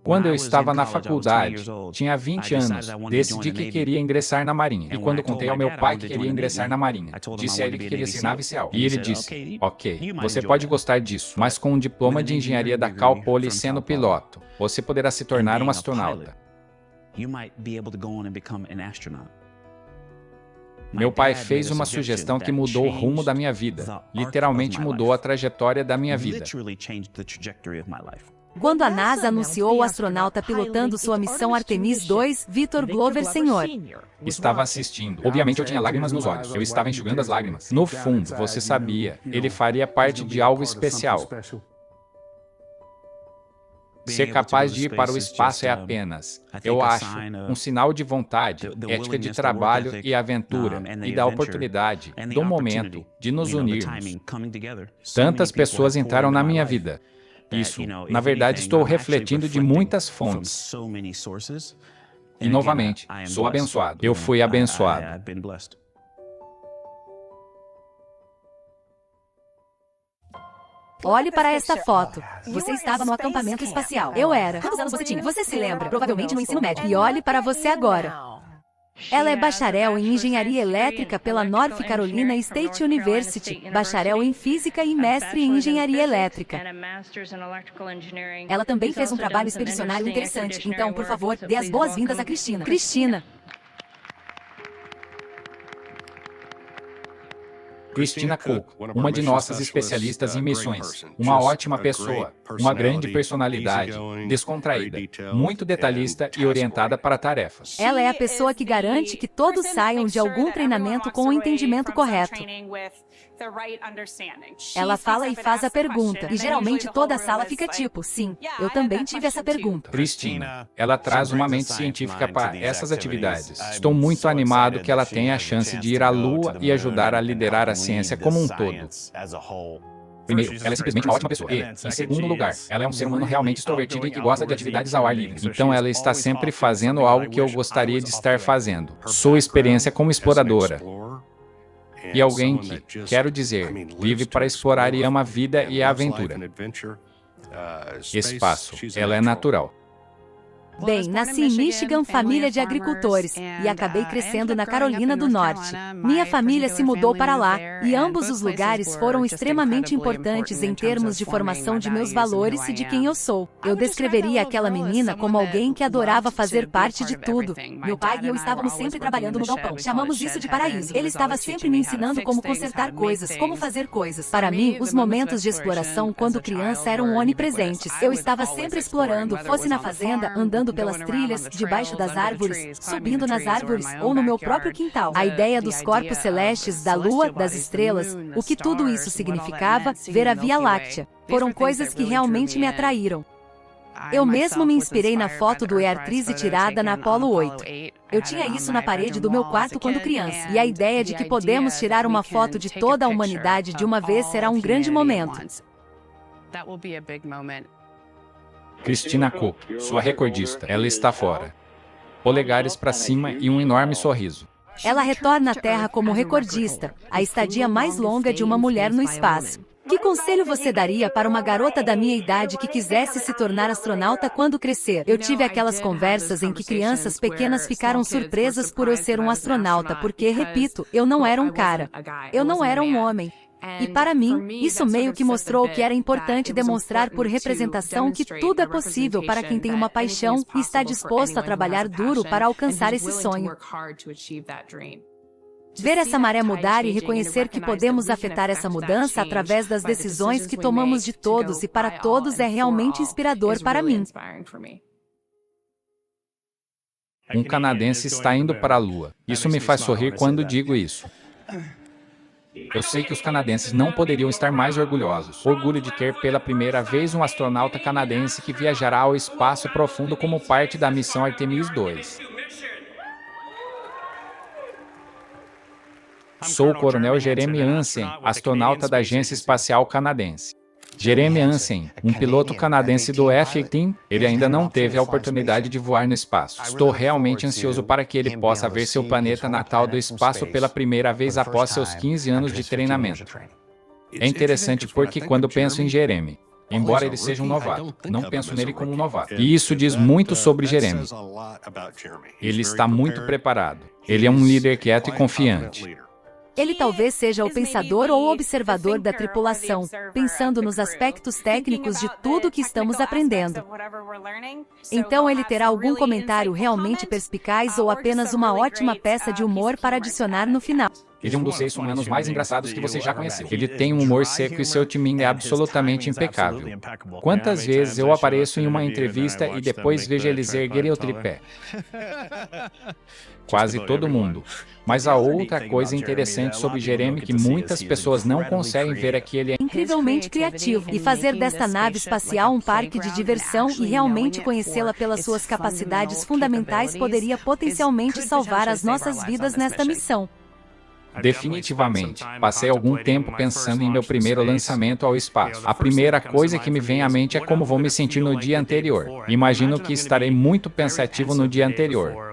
Quando eu estava na faculdade, tinha 20 anos, decidi que queria ingressar na Marinha. E quando contei ao meu pai que queria ingressar na Marinha, disse a ele que queria ser navicial. E ele disse, ok, você pode gostar disso, mas com um diploma de engenharia da Cal Poly sendo piloto, você poderá se tornar um astronauta. Meu pai fez uma sugestão que mudou o rumo da minha vida, literalmente mudou a trajetória da minha vida. Quando a NASA anunciou o astronauta pilotando sua missão Artemis II, Victor Glover Sr. estava assistindo. Obviamente eu tinha lágrimas nos olhos, eu estava enxugando as lágrimas. No fundo, você sabia, ele faria parte de algo especial. Ser capaz de ir para o espaço é apenas, eu acho, um sinal de vontade, ética de trabalho e aventura, e da oportunidade, do momento, de nos unirmos. Tantas pessoas entraram na minha vida. Isso, na verdade, estou refletindo de muitas fontes. E novamente, sou abençoado. Eu fui abençoado. Olhe para esta foto. Você estava no acampamento espacial. Eu era. Quantos anos você tinha? Você se lembra? Provavelmente no ensino médio. E olhe para você agora. Ela é bacharel em engenharia elétrica pela North Carolina State University, bacharel em física e mestre em engenharia elétrica. Ela também fez um trabalho expedicionário interessante. Então, por favor, dê as boas-vindas a Cristina. Cristina. Cristina Cook, uma de nossas especialistas em missões, uma ótima pessoa, uma grande personalidade, descontraída, muito detalhista e orientada para tarefas. Ela é a pessoa que garante que todos saiam de algum treinamento com o entendimento correto. Ela fala e faz a pergunta, e geralmente toda a sala fica tipo, sim, eu também tive essa pergunta. Cristina, ela traz uma mente científica para essas atividades. Estou muito animado que ela tenha a chance de ir à Lua e ajudar a liderar a ciência como um todo. Primeiro, ela é simplesmente uma ótima pessoa. E, em segundo lugar, ela é um ser humano realmente extrovertido e que gosta de atividades ao ar livre. Então ela está sempre fazendo algo que eu gostaria de estar fazendo. Sua experiência como exploradora. E alguém que, quero dizer, vive para explorar e ama a vida e a aventura. Espaço, ela é natural. Bem, nasci em Michigan, família de agricultores, e acabei crescendo na Carolina do Norte. Minha família se mudou para lá, e ambos os lugares foram extremamente importantes em termos de formação de meus valores e de quem eu sou. Eu descreveria aquela menina como alguém que adorava fazer parte de tudo. Meu pai e eu estávamos sempre trabalhando no galpão. Chamamos isso de paraíso. Ele estava sempre me ensinando como consertar coisas, como fazer coisas. Para mim, os momentos de exploração quando criança eram onipresentes. Eu estava sempre explorando, fosse na fazenda, andando pelas trilhas, debaixo das árvores, subindo nas árvores ou no meu próprio quintal. A ideia dos corpos celestes, da lua, das estrelas, o que tudo isso significava, ver a Via Láctea, foram coisas que realmente me atraíram. Eu mesmo me inspirei na foto do E-Artrise tirada na Apollo 8. Eu tinha isso na parede do meu quarto quando criança, e a ideia de que podemos tirar uma foto de toda a humanidade de uma vez será um grande momento. Cristina Cook, sua recordista, ela está fora. Polegares para cima e um enorme sorriso. Ela retorna à Terra como recordista, a estadia mais longa de uma mulher no espaço. Que conselho você daria para uma garota da minha idade que quisesse se tornar astronauta quando crescer? Eu tive aquelas conversas em que crianças pequenas ficaram surpresas por eu ser um astronauta porque, repito, eu não era um cara. Eu não era um homem. E para mim, isso meio que mostrou que era importante demonstrar por representação que tudo é possível para quem tem uma paixão e está disposto a trabalhar duro para alcançar esse sonho. Ver essa maré mudar e reconhecer que podemos afetar essa mudança através das decisões que tomamos de todos e para todos é realmente inspirador para mim. Um canadense está indo para a Lua. Isso me faz sorrir quando digo isso. Eu sei que os canadenses não poderiam estar mais orgulhosos. Orgulho de ter pela primeira vez um astronauta canadense que viajará ao espaço profundo como parte da missão Artemis II. Sou o Coronel Jeremy Hansen, astronauta da Agência Espacial Canadense. Jeremy Hansen, um piloto canadense do F-18, ele ainda não teve a oportunidade de voar no espaço. Estou realmente ansioso para que ele possa ver seu planeta natal do espaço pela primeira vez após seus 15 anos de treinamento. É interessante porque quando penso em Jeremy, embora ele seja um novato, não penso nele como um novato. E isso diz muito sobre Jeremy. Ele está muito preparado. Ele é um líder quieto e confiante. Ele talvez seja o pensador ou observador da tripulação, pensando nos aspectos técnicos de tudo que estamos aprendendo. Então ele terá algum comentário realmente perspicaz ou apenas uma ótima peça de humor para adicionar no final. Ele é um dos seres humanos mais engraçados que você já conheceu. Ele tem um humor seco e seu timing é absolutamente impecável. Quantas vezes eu apareço em uma entrevista e depois vejo eles erguerem o tripé? Quase todo mundo. Mas há outra coisa interessante sobre Jeremy que muitas pessoas não conseguem ver é que ele é incrivelmente criativo. E fazer desta nave espacial um parque de diversão e realmente conhecê-la pelas suas capacidades fundamentais poderia potencialmente salvar as nossas vidas nesta missão. Definitivamente. Passei algum tempo pensando em meu primeiro lançamento ao espaço. A primeira coisa que me vem à mente é como vou me sentir no dia anterior. Imagino que estarei muito pensativo no dia anterior.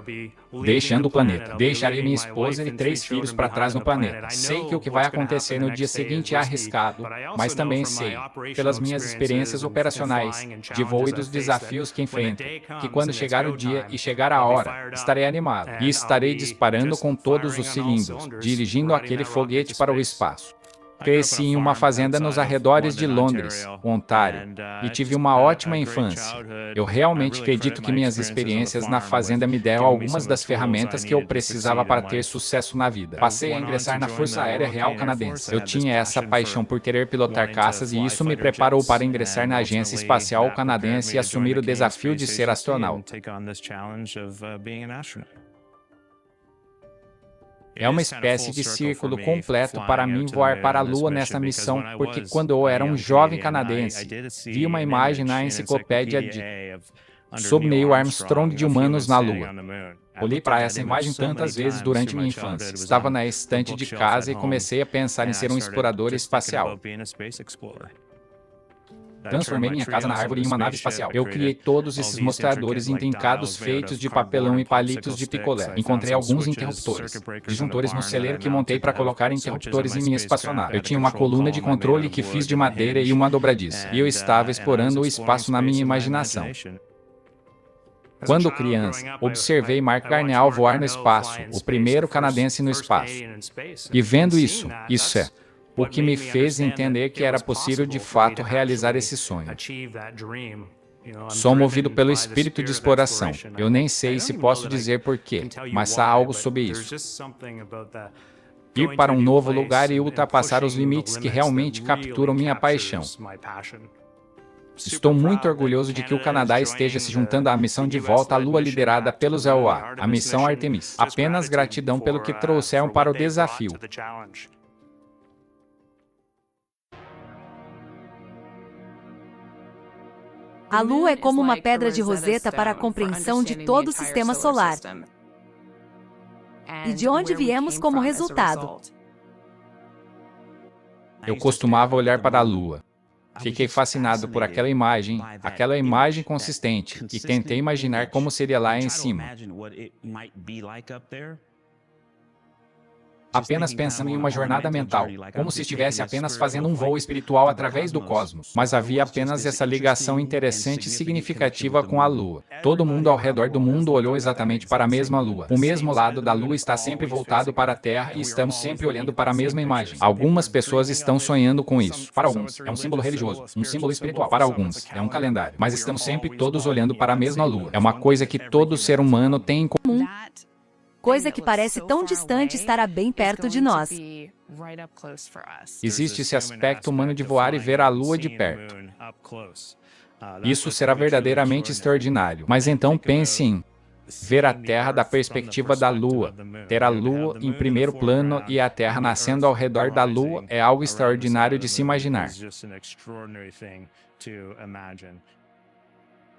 Deixando o planeta. Deixarei minha esposa e 3 filhos para trás no planeta. Sei que o que vai acontecer no dia seguinte é arriscado, mas também sei, pelas minhas experiências operacionais, de voo e dos desafios que enfrento, que quando chegar o dia e chegar a hora, estarei animado e estarei disparando com todos os cilindros, dirigindo aquele foguete para o espaço. Cresci em uma fazenda nos arredores de Londres, Ontário, e tive uma ótima infância. Eu realmente acredito que minhas experiências na fazenda me deram algumas das ferramentas que eu precisava para ter sucesso na vida. Passei a ingressar na Força Aérea Real Canadense. Eu tinha essa paixão por querer pilotar caças e isso me preparou para ingressar na Agência Espacial Canadense e assumir o desafio de ser astronauta. É uma espécie de círculo completo para mim voar para a Lua nessa missão, porque quando eu era um jovem canadense, vi uma imagem na enciclopédia sobre Neil Armstrong de humanos na Lua. Olhei para essa imagem tantas vezes durante minha infância. Estava na estante de casa e comecei a pensar em ser um explorador espacial. Transformei minha casa na árvore em uma nave espacial. Eu criei todos esses mostradores intrincados feitos de papelão e palitos de picolé. Encontrei alguns interruptores, disjuntores no celeiro que montei para colocar interruptores em minha espaçonave. Eu tinha uma coluna de controle que fiz de madeira e uma dobradiça. E eu estava explorando o espaço na minha imaginação. Quando criança, observei Mark Garneau voar no espaço, o primeiro canadense no espaço. E vendo isso é o que me fez entender que era possível de fato realizar esse sonho. Sou movido pelo espírito de exploração. Eu nem sei se posso dizer porquê, mas há algo sobre isso. Ir para um novo lugar e ultrapassar os limites que realmente capturam minha paixão. Estou muito orgulhoso de que o Canadá esteja se juntando à missão de volta à Lua liderada pelos EUA, a missão Artemis. Apenas gratidão pelo que trouxeram para o desafio. A Lua é como uma pedra de roseta para a compreensão de todo o sistema solar. E de onde viemos como resultado. Eu costumava olhar para a Lua. Fiquei fascinado por aquela imagem consistente, e tentei imaginar como seria lá em cima. Apenas pensando em uma jornada mental, como se estivesse apenas fazendo um voo espiritual através do cosmos. Mas havia apenas essa ligação interessante e significativa com a Lua. Todo mundo ao redor do mundo olhou exatamente para a mesma Lua. O mesmo lado da Lua está sempre voltado para a Terra e estamos sempre olhando para a mesma imagem. Algumas pessoas estão sonhando com isso. Para alguns, é um símbolo religioso, um símbolo espiritual. Para alguns, é um calendário. Mas estamos sempre todos olhando para a mesma Lua. É uma coisa que todo ser humano tem em comum. coisa que parece tão distante estará bem perto de nós. Existe esse aspecto humano de voar e ver a Lua de perto. Isso será verdadeiramente extraordinário. Mas então pense em ver a Terra da perspectiva da Lua. Ter a Lua em primeiro plano e a Terra nascendo ao redor da Lua é algo extraordinário de se imaginar.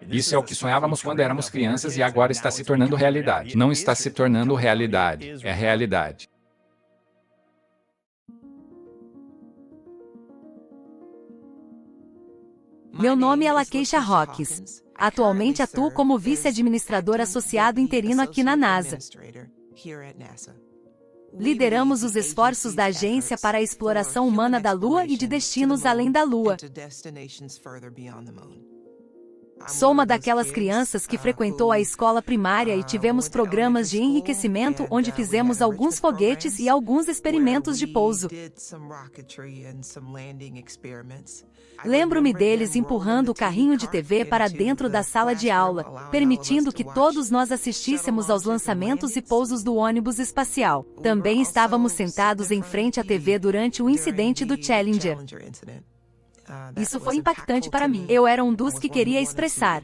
Isso é o que sonhávamos quando éramos crianças e agora está se tornando realidade. Não está se tornando realidade, é realidade. Meu nome é Lakeisha Hawkins. Atualmente atuo como vice-administrador associado interino aqui na NASA. Lideramos os esforços da agência para a exploração humana da Lua e de destinos além da Lua. Sou uma daquelas crianças que frequentou a escola primária e tivemos programas de enriquecimento onde fizemos alguns foguetes e alguns experimentos de pouso. Lembro-me deles empurrando o carrinho de TV para dentro da sala de aula, permitindo que todos nós assistíssemos aos lançamentos e pousos do ônibus espacial. Também estávamos sentados em frente à TV durante o incidente do Challenger. Isso foi impactante para mim. Eu era um dos que queria expressar,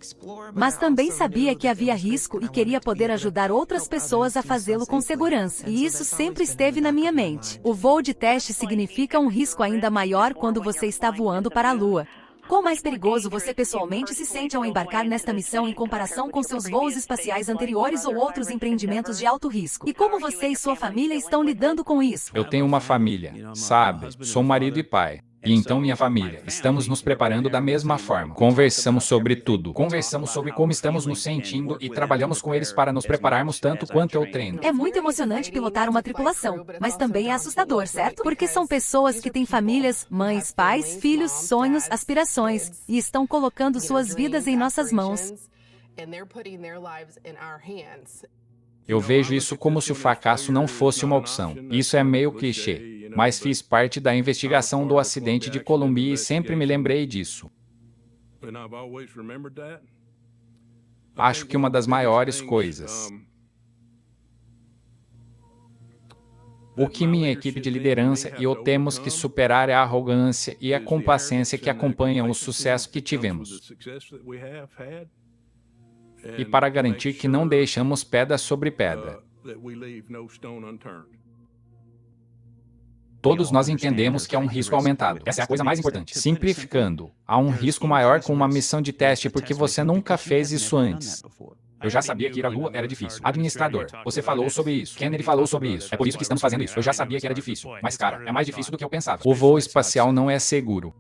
mas também sabia que havia risco e queria poder ajudar outras pessoas a fazê-lo com segurança. E isso sempre esteve na minha mente. O voo de teste significa um risco ainda maior quando você está voando para a Lua. Quão mais perigoso você pessoalmente se sente ao embarcar nesta missão em comparação com seus voos espaciais anteriores ou outros empreendimentos de alto risco? E como você e sua família estão lidando com isso? Eu tenho uma família, sabe? Sou marido e pai. E então minha família, estamos nos preparando da mesma forma. Conversamos sobre tudo. Conversamos sobre como estamos nos sentindo e trabalhamos com eles para nos prepararmos tanto quanto eu treino. É muito emocionante pilotar uma tripulação, mas também é assustador, certo? Porque são pessoas que têm famílias, mães, pais, filhos, sonhos, aspirações, e estão colocando suas vidas em nossas mãos. Eu vejo isso como se o fracasso não fosse uma opção. Isso é meio clichê, mas fiz parte da investigação do acidente de Columbia e sempre me lembrei disso. Acho que uma das maiores coisas. O que minha equipe de liderança e eu temos que superar é a arrogância e a complacência que acompanham o sucesso que tivemos. E para garantir que não deixamos pedra sobre pedra. Todos nós entendemos que há um risco aumentado. Essa é a coisa mais importante. Simplificando, há um risco maior com uma missão de teste porque você nunca fez isso antes. Eu já sabia que ir à Lua era difícil. Administrador, você falou sobre isso. Kennedy falou sobre isso. É por isso que estamos fazendo isso. Eu já sabia que era difícil. Mas, cara, é mais difícil do que eu pensava. O voo espacial não é seguro.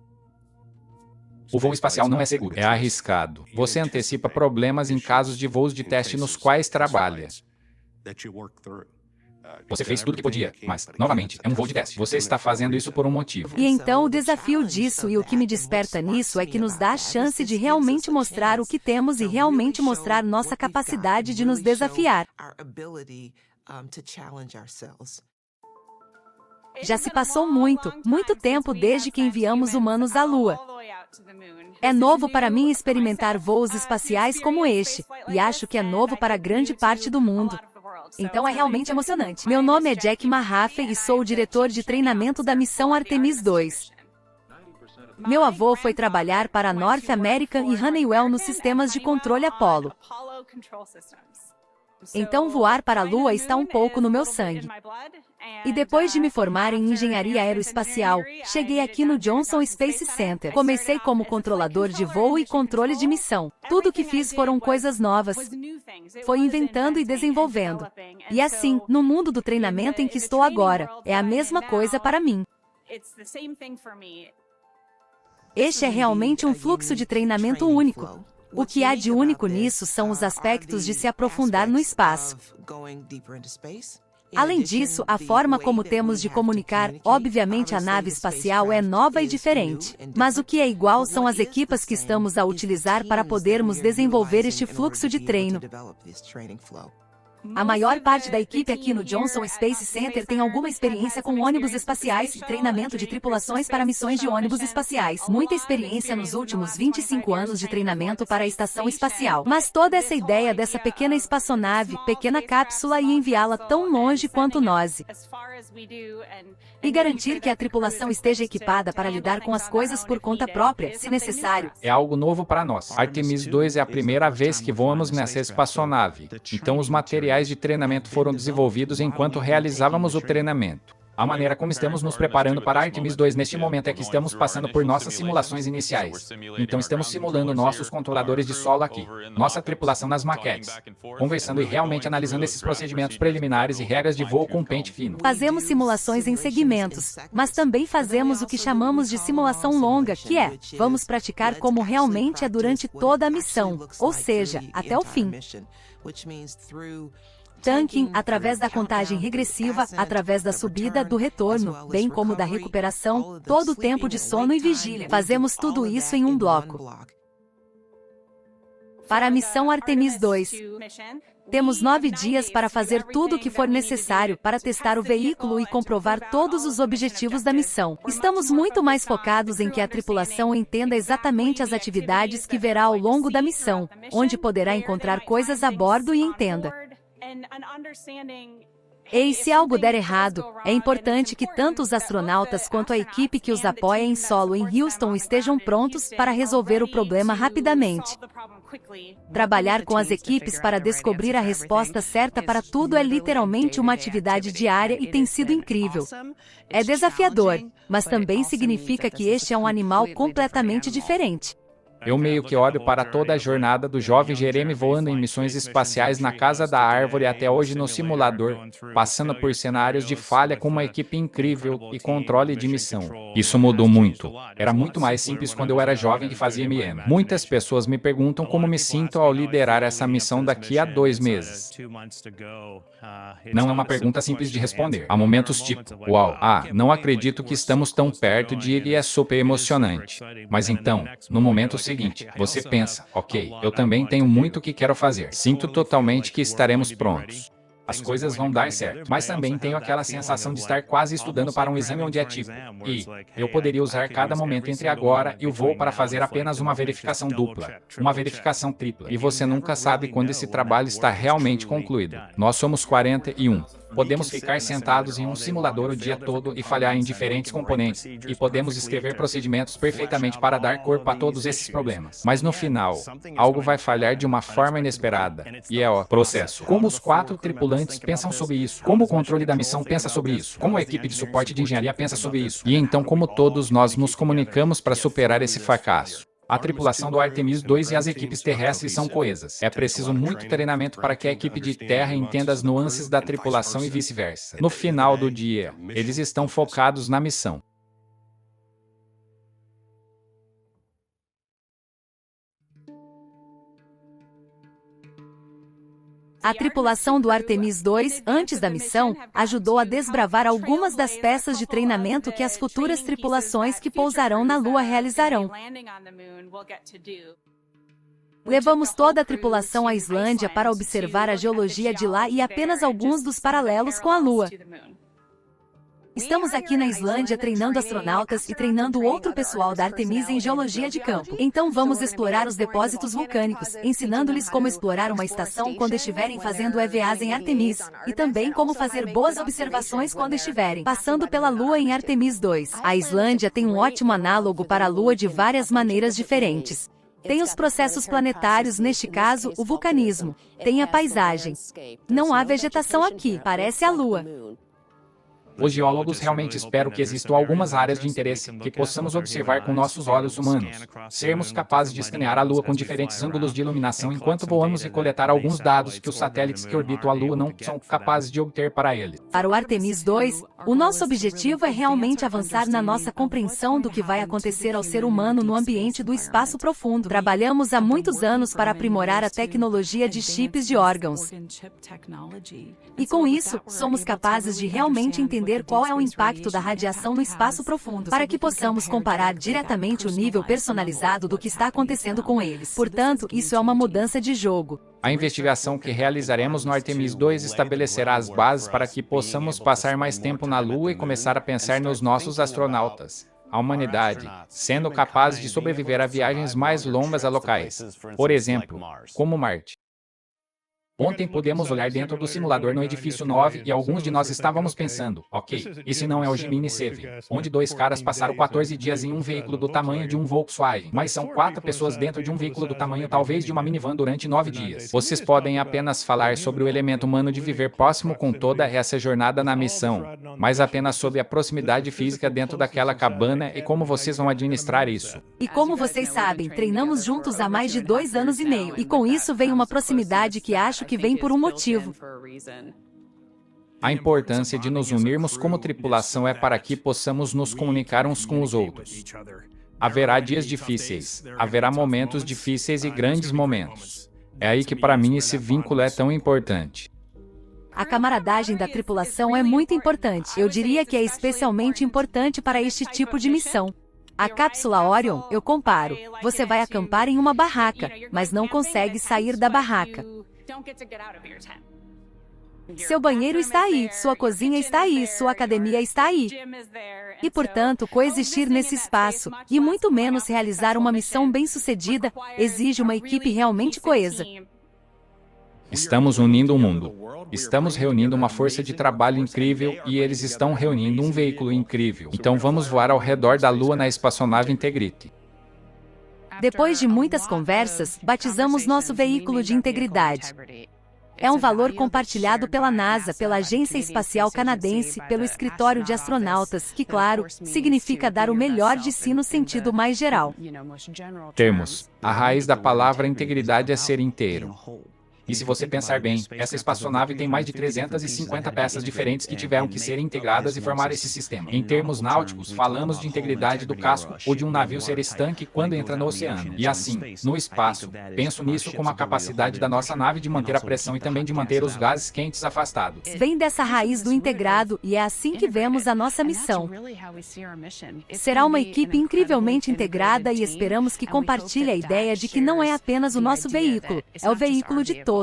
O voo espacial não é seguro. É arriscado. Você antecipa problemas em casos de voos de teste nos quais trabalha. Você fez tudo o que podia, mas, novamente, é um voo de teste. Você está fazendo isso por um motivo. E então o desafio disso e o que me desperta nisso é que nos dá a chance de realmente mostrar o que temos e realmente mostrar nossa capacidade de nos desafiar. Já se passou muito tempo desde que enviamos humanos à Lua. É novo para mim experimentar voos espaciais como este, e acho que é novo para grande parte do mundo. Então é realmente emocionante. Meu nome é Jack Mahaffey e sou o diretor de treinamento da missão Artemis II. Meu avô foi trabalhar para a North American e Honeywell nos sistemas de controle Apollo. Então voar para a Lua está um pouco no meu sangue. E depois de me formar em engenharia aeroespacial, cheguei aqui no Johnson Space Center. Comecei como controlador de voo e controle de missão. Tudo que fiz foram coisas novas. Foi inventando e desenvolvendo. E assim, no mundo do treinamento em que estou agora, é a mesma coisa para mim. Este é realmente um fluxo de treinamento único. O que há de único nisso são os aspectos de se aprofundar no espaço. Além disso, a forma como temos de comunicar, obviamente a nave espacial é nova e diferente. Mas o que é igual são as equipas que estamos a utilizar para podermos desenvolver este fluxo de treino. A maior parte da equipe aqui no Johnson Space Center tem alguma experiência com ônibus espaciais e treinamento de tripulações para missões de ônibus espaciais. Muita experiência nos últimos 25 anos de treinamento para a estação espacial. Mas toda essa ideia dessa pequena espaçonave, pequena cápsula e enviá-la tão longe quanto nós. E garantir que a tripulação esteja equipada para lidar com as coisas por conta própria, se necessário. É algo novo para nós. Artemis 2 é a primeira vez que voamos nessa espaçonave. Então os materiais de treinamento foram desenvolvidos enquanto realizávamos o treinamento. A maneira como estamos nos preparando para Artemis 2 neste momento é que estamos passando por nossas simulações iniciais. Então estamos simulando nossos controladores de solo aqui, nossa tripulação nas maquetes, conversando e realmente analisando esses procedimentos preliminares e regras de voo com pente fino. Fazemos simulações em segmentos, mas também fazemos o que chamamos de simulação longa, que é, vamos praticar como realmente é durante toda a missão, ou seja, até o fim. Tanking, através da contagem regressiva, através da subida, do retorno, bem como da recuperação, todo o tempo de sono e vigília. Fazemos tudo isso em um bloco. Para a missão Artemis 2, temos 9 dias para fazer tudo o que for necessário para testar o veículo e comprovar todos os objetivos da missão. Estamos muito mais focados em que a tripulação entenda exatamente as atividades que verá ao longo da missão, onde poderá encontrar coisas a bordo e entenda. E se algo der errado, é importante que tanto os astronautas quanto a equipe que os apoia em solo em Houston estejam prontos para resolver o problema rapidamente. Trabalhar com as equipes para descobrir a resposta certa para tudo é literalmente uma atividade diária e tem sido incrível. É desafiador, mas também significa que este é um animal completamente diferente. Eu meio que olho para toda a jornada do jovem Jeremy voando em missões espaciais na Casa da Árvore até hoje no simulador, passando por cenários de falha com uma equipe incrível e controle de missão. Isso mudou muito. Era muito mais simples quando eu era jovem e fazia MM. Muitas pessoas me perguntam como me sinto ao liderar essa missão daqui a 2 meses. Não é uma pergunta simples de responder. Há momentos tipo, uau, não acredito que estamos tão perto de ir e é super emocionante. Mas então, no momento seguinte, você pensa, ok, eu também tenho muito que quero fazer. Sinto totalmente que estaremos prontos. As coisas vão dar certo. Mas também tenho aquela sensação de estar quase estudando para um exame onde é tipo, e eu poderia usar cada momento entre agora e o voo para fazer apenas uma verificação dupla, uma verificação tripla. E você nunca sabe quando esse trabalho está realmente concluído. Nós somos 41. Podemos ficar sentados em um simulador o dia todo e falhar em diferentes componentes, e podemos escrever procedimentos perfeitamente para dar corpo a todos esses problemas. Mas no final, algo vai falhar de uma forma inesperada, e é o processo. Como os 4 tripulantes pensam sobre isso? Como o controle da missão pensa sobre isso? Como a equipe de suporte de engenharia pensa sobre isso? E então como todos nós nos comunicamos para superar esse fracasso? A tripulação do Artemis 2 e as equipes terrestres são coesas. É preciso muito treinamento para que a equipe de terra entenda as nuances da tripulação e vice-versa. No final do dia, eles estão focados na missão. A tripulação do Artemis 2, antes da missão, ajudou a desbravar algumas das peças de treinamento que as futuras tripulações que pousarão na Lua realizarão. Levamos toda a tripulação à Islândia para observar a geologia de lá e apenas alguns dos paralelos com a Lua. Estamos aqui na Islândia treinando astronautas e treinando outro pessoal da Artemis em geologia de campo. Então vamos explorar os depósitos vulcânicos, ensinando-lhes como explorar uma estação quando estiverem fazendo EVAs em Artemis, e também como fazer boas observações quando estiverem passando pela Lua em Artemis 2. A Islândia tem um ótimo análogo para a Lua de várias maneiras diferentes. Tem os processos planetários, neste caso, o vulcanismo. Tem a paisagem. Não há vegetação aqui, parece a Lua. Os geólogos realmente esperam que existam algumas áreas de interesse que possamos observar com nossos olhos humanos. Sermos capazes de escanear a Lua com diferentes ângulos de iluminação enquanto voamos e coletar alguns dados que os satélites que orbitam a Lua não são capazes de obter para ele. Para o Artemis 2, o nosso objetivo é realmente avançar na nossa compreensão do que vai acontecer ao ser humano no ambiente do espaço profundo. Trabalhamos há muitos anos para aprimorar a tecnologia de chips de órgãos. E com isso, somos capazes de realmente entender entender qual é o impacto da radiação no espaço profundo, para que possamos comparar diretamente o nível personalizado do que está acontecendo com eles. Portanto, isso é uma mudança de jogo. A investigação que realizaremos no Artemis 2 estabelecerá as bases para que possamos passar mais tempo na Lua e começar a pensar nos nossos astronautas, a humanidade, sendo capaz de sobreviver a viagens mais longas a locais, por exemplo, como Marte. Ontem pudemos olhar dentro do simulador no edifício 9 e alguns de nós estávamos pensando, ok, esse não é o Gemini 7, onde 2 caras passaram 14 dias em um veículo do tamanho de um Volkswagen, mas são 4 pessoas dentro de um veículo do tamanho talvez de uma minivan durante 9 dias. Vocês podem apenas falar sobre o elemento humano de viver próximo com toda essa jornada na missão, mas apenas sobre a proximidade física dentro daquela cabana e como vocês vão administrar isso. E como vocês sabem, treinamos juntos há mais de 2 anos e meio, e com isso vem uma proximidade que acho que vem por um motivo. A importância de nos unirmos como tripulação é para que possamos nos comunicar uns com os outros. Haverá dias difíceis, haverá momentos difíceis e grandes momentos. É aí que para mim esse vínculo é tão importante. A camaradagem da tripulação é muito importante. Eu diria que é especialmente importante para este tipo de missão. A cápsula Orion, eu comparo. Você vai acampar em uma barraca, mas não consegue sair da barraca. Seu banheiro está aí, sua cozinha está aí, sua academia está aí. E, portanto, coexistir nesse espaço, e muito menos realizar uma missão bem-sucedida, exige uma equipe realmente coesa. Estamos unindo o mundo. Estamos reunindo uma força de trabalho incrível e eles estão reunindo um veículo incrível. Então vamos voar ao redor da Lua na espaçonave Integrity. Depois de muitas conversas, batizamos nosso veículo de integridade. É um valor compartilhado pela NASA, pela Agência Espacial Canadense, pelo Escritório de Astronautas, que, claro, significa dar o melhor de si no sentido mais geral. Termos. A raiz da palavra integridade é ser inteiro. E se você pensar bem, essa espaçonave tem mais de 350 peças diferentes que tiveram que ser integradas e formar esse sistema. Em termos náuticos, falamos de integridade do casco ou de um navio ser estanque quando entra no oceano. E assim, no espaço, penso nisso como a capacidade da nossa nave de manter a pressão e também de manter os gases quentes afastados. Vem dessa raiz do integrado e é assim que vemos a nossa missão. Será uma equipe incrivelmente integrada e esperamos que compartilhe a ideia de que não é apenas o nosso veículo, é o veículo de todos.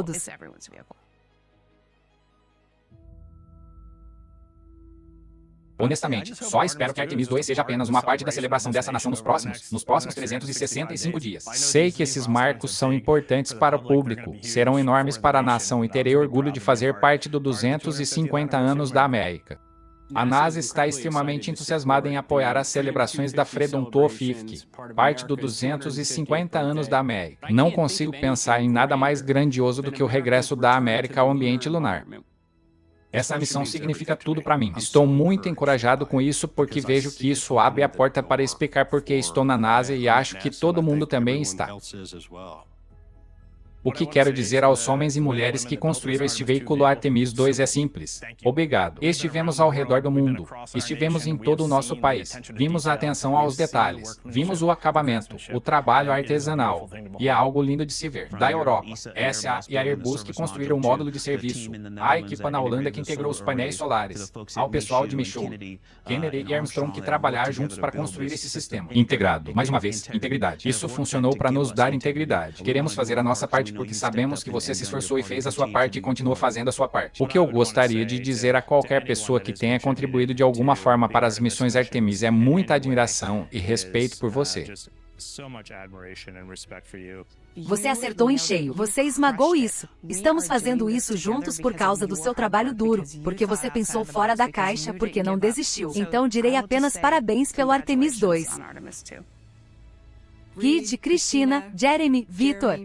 Honestamente, só espero que Artemis 2 seja apenas uma parte da celebração dessa nação nos próximos 365 dias. Sei que esses marcos são importantes para o público, serão enormes para a nação e terei orgulho de fazer parte do 250 anos da América. A NASA está extremamente entusiasmada em apoiar as celebrações da Freedom 250, parte do 250 anos da América. Não consigo pensar em nada mais grandioso do que o regresso da América ao ambiente lunar. Essa missão significa tudo para mim. Estou muito encorajado com isso porque vejo que isso abre a porta para explicar por que estou na NASA e acho que todo mundo também está. O que quero dizer aos homens e mulheres que construíram este veículo Artemis 2 é simples. Obrigado. Estivemos ao redor do mundo. Estivemos em todo o nosso país. Vimos a atenção aos detalhes. Vimos o acabamento, o trabalho artesanal. E é algo lindo de se ver. Da Europa, SA e a Airbus que construíram o módulo de serviço. A equipa na Holanda que integrou os painéis solares. Ao pessoal de Michaud, Kennedy e Armstrong que trabalharam juntos para construir esse sistema. Integrado. Mais uma vez, integridade. Isso funcionou para nos dar integridade. Queremos fazer a nossa parte porque sabemos que você se esforçou e fez a sua parte e continua fazendo a sua parte. O que eu gostaria de dizer a qualquer pessoa que tenha contribuído de alguma forma para as missões Artemis é muita admiração e respeito por você. Você acertou em cheio, você esmagou isso. Estamos fazendo isso juntos por causa do seu trabalho duro, porque você pensou fora da caixa, porque não desistiu. Então direi apenas parabéns pelo Artemis 2. Guide, Cristina, Jeremy, Victor.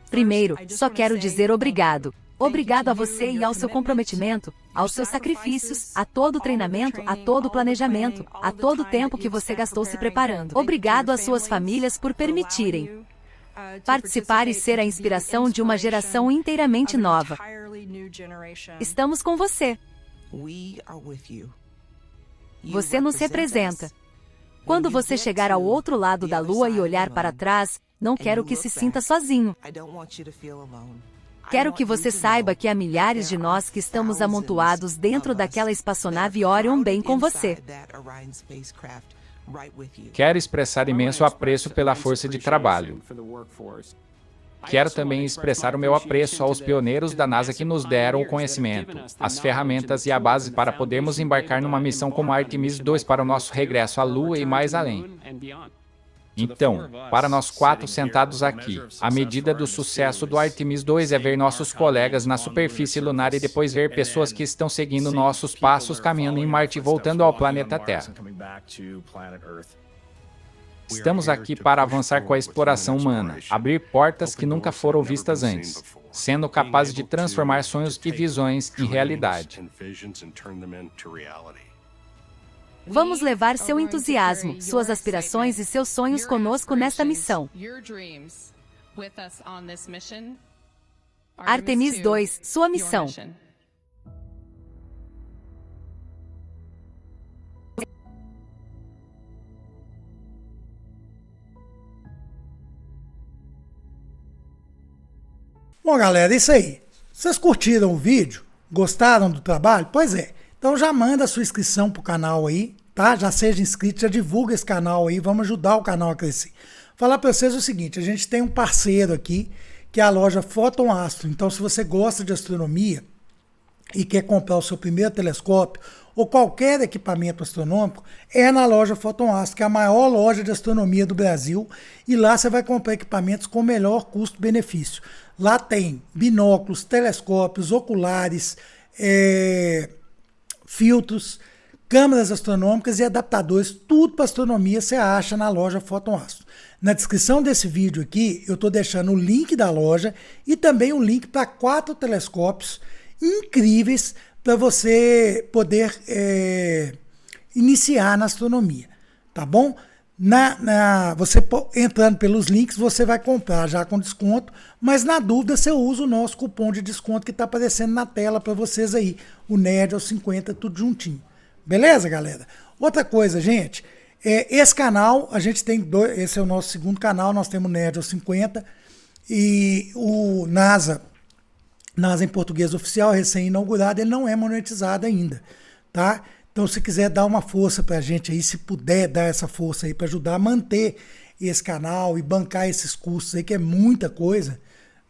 Primeiro, só quero dizer obrigado. Obrigado a você e ao seu comprometimento, aos seus sacrifícios, a todo o treinamento, a todo o planejamento, a todo o tempo que você gastou se preparando. Obrigado às suas famílias por permitirem participar e ser a inspiração de uma geração inteiramente nova. Estamos com você. Você nos representa. Quando você chegar ao outro lado da Lua e olhar para trás, não quero que se sinta sozinho. Quero que você saiba que há milhares de nós que estamos amontoados dentro daquela espaçonave Orion bem com você. Quero expressar imenso apreço pela força de trabalho. Quero também expressar o meu apreço aos pioneiros da NASA que nos deram o conhecimento, as ferramentas e a base para podermos embarcar numa missão como a Artemis 2 para o nosso regresso à Lua e mais além. Então, para nós 4 sentados aqui, a medida do sucesso do Artemis 2 é ver nossos colegas na superfície lunar e depois ver pessoas que estão seguindo nossos passos caminhando em Marte e voltando ao planeta Terra. Estamos aqui para avançar com a exploração humana, abrir portas que nunca foram vistas antes, sendo capazes de transformar sonhos e visões em realidade. Vamos levar seu entusiasmo, suas aspirações e seus sonhos conosco nesta missão. Artemis 2, sua missão. Bom, galera, é isso aí. Vocês curtiram o vídeo? Gostaram do trabalho? Pois é. Então já manda a sua inscrição pro canal aí, tá? Já seja inscrito, já divulga esse canal aí, vamos ajudar o canal a crescer. Falar para vocês o seguinte, a gente tem um parceiro aqui, que é a loja Photon Astro. Então se você gosta de astronomia e quer comprar o seu primeiro telescópio ou qualquer equipamento astronômico, é na loja Photon Astro, que é a maior loja de astronomia do Brasil, e lá você vai comprar equipamentos com melhor custo-benefício. Lá tem binóculos, telescópios, oculares, filtros, câmeras astronômicas e adaptadores, tudo para astronomia você acha na loja Photon Astro. Na descrição desse vídeo aqui, eu estou deixando o link da loja e também o link para 4 telescópios incríveis para você poder iniciar na astronomia, tá bom? Você entrando pelos links, você vai comprar já com desconto, mas na dúvida você usa o nosso cupom de desconto que está aparecendo na tela para vocês aí, o NERD aos 50, tudo juntinho. Beleza, galera? Outra coisa, gente, esse canal, a gente tem esse é o nosso segundo canal, nós temos o NERD aos 50 e o NASA em português oficial, recém-inaugurado, ele não é monetizado ainda, tá? Então, se quiser dar uma força pra gente aí, se puder dar essa força aí para ajudar a manter esse canal e bancar esses custos aí, que é muita coisa,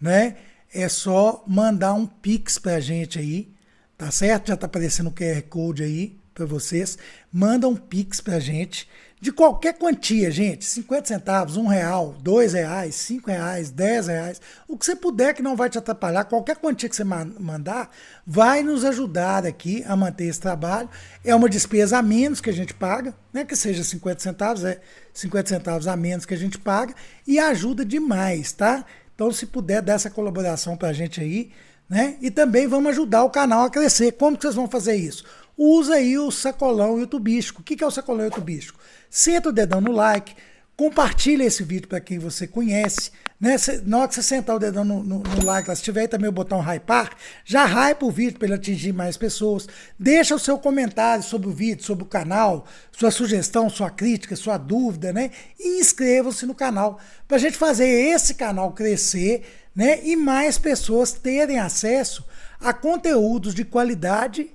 né? É só mandar um Pix pra gente aí, tá certo? Já tá aparecendo o QR Code aí para vocês. Manda um Pix pra gente de qualquer quantia, gente. 50 centavos, R$1, R$2, R$5, R$10. O que você puder que não vai te atrapalhar. Qualquer quantia que você mandar vai nos ajudar aqui a manter esse trabalho. É uma despesa a menos que a gente paga, né? Que seja 50 centavos, é 50 centavos a menos que a gente paga e ajuda demais, tá? Então, se puder dar essa colaboração pra gente aí, né? E também vamos ajudar o canal a crescer. Como que vocês vão fazer isso? Usa aí o sacolão youtubístico. O que é o sacolão youtubístico? Senta o dedão no like, compartilha esse vídeo para quem você conhece, né? Na hora que você sentar o dedão no like, se tiver aí também o botão hypar, já hypa o vídeo para ele atingir mais pessoas. Deixa o seu comentário sobre o vídeo, sobre o canal, sua sugestão, sua crítica, sua dúvida, né? E inscreva-se no canal para a gente fazer esse canal crescer, né? E mais pessoas terem acesso a conteúdos de qualidade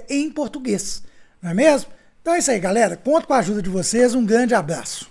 em português, não é mesmo? Então é isso aí, galera. Conto com a ajuda de vocês. Um grande abraço.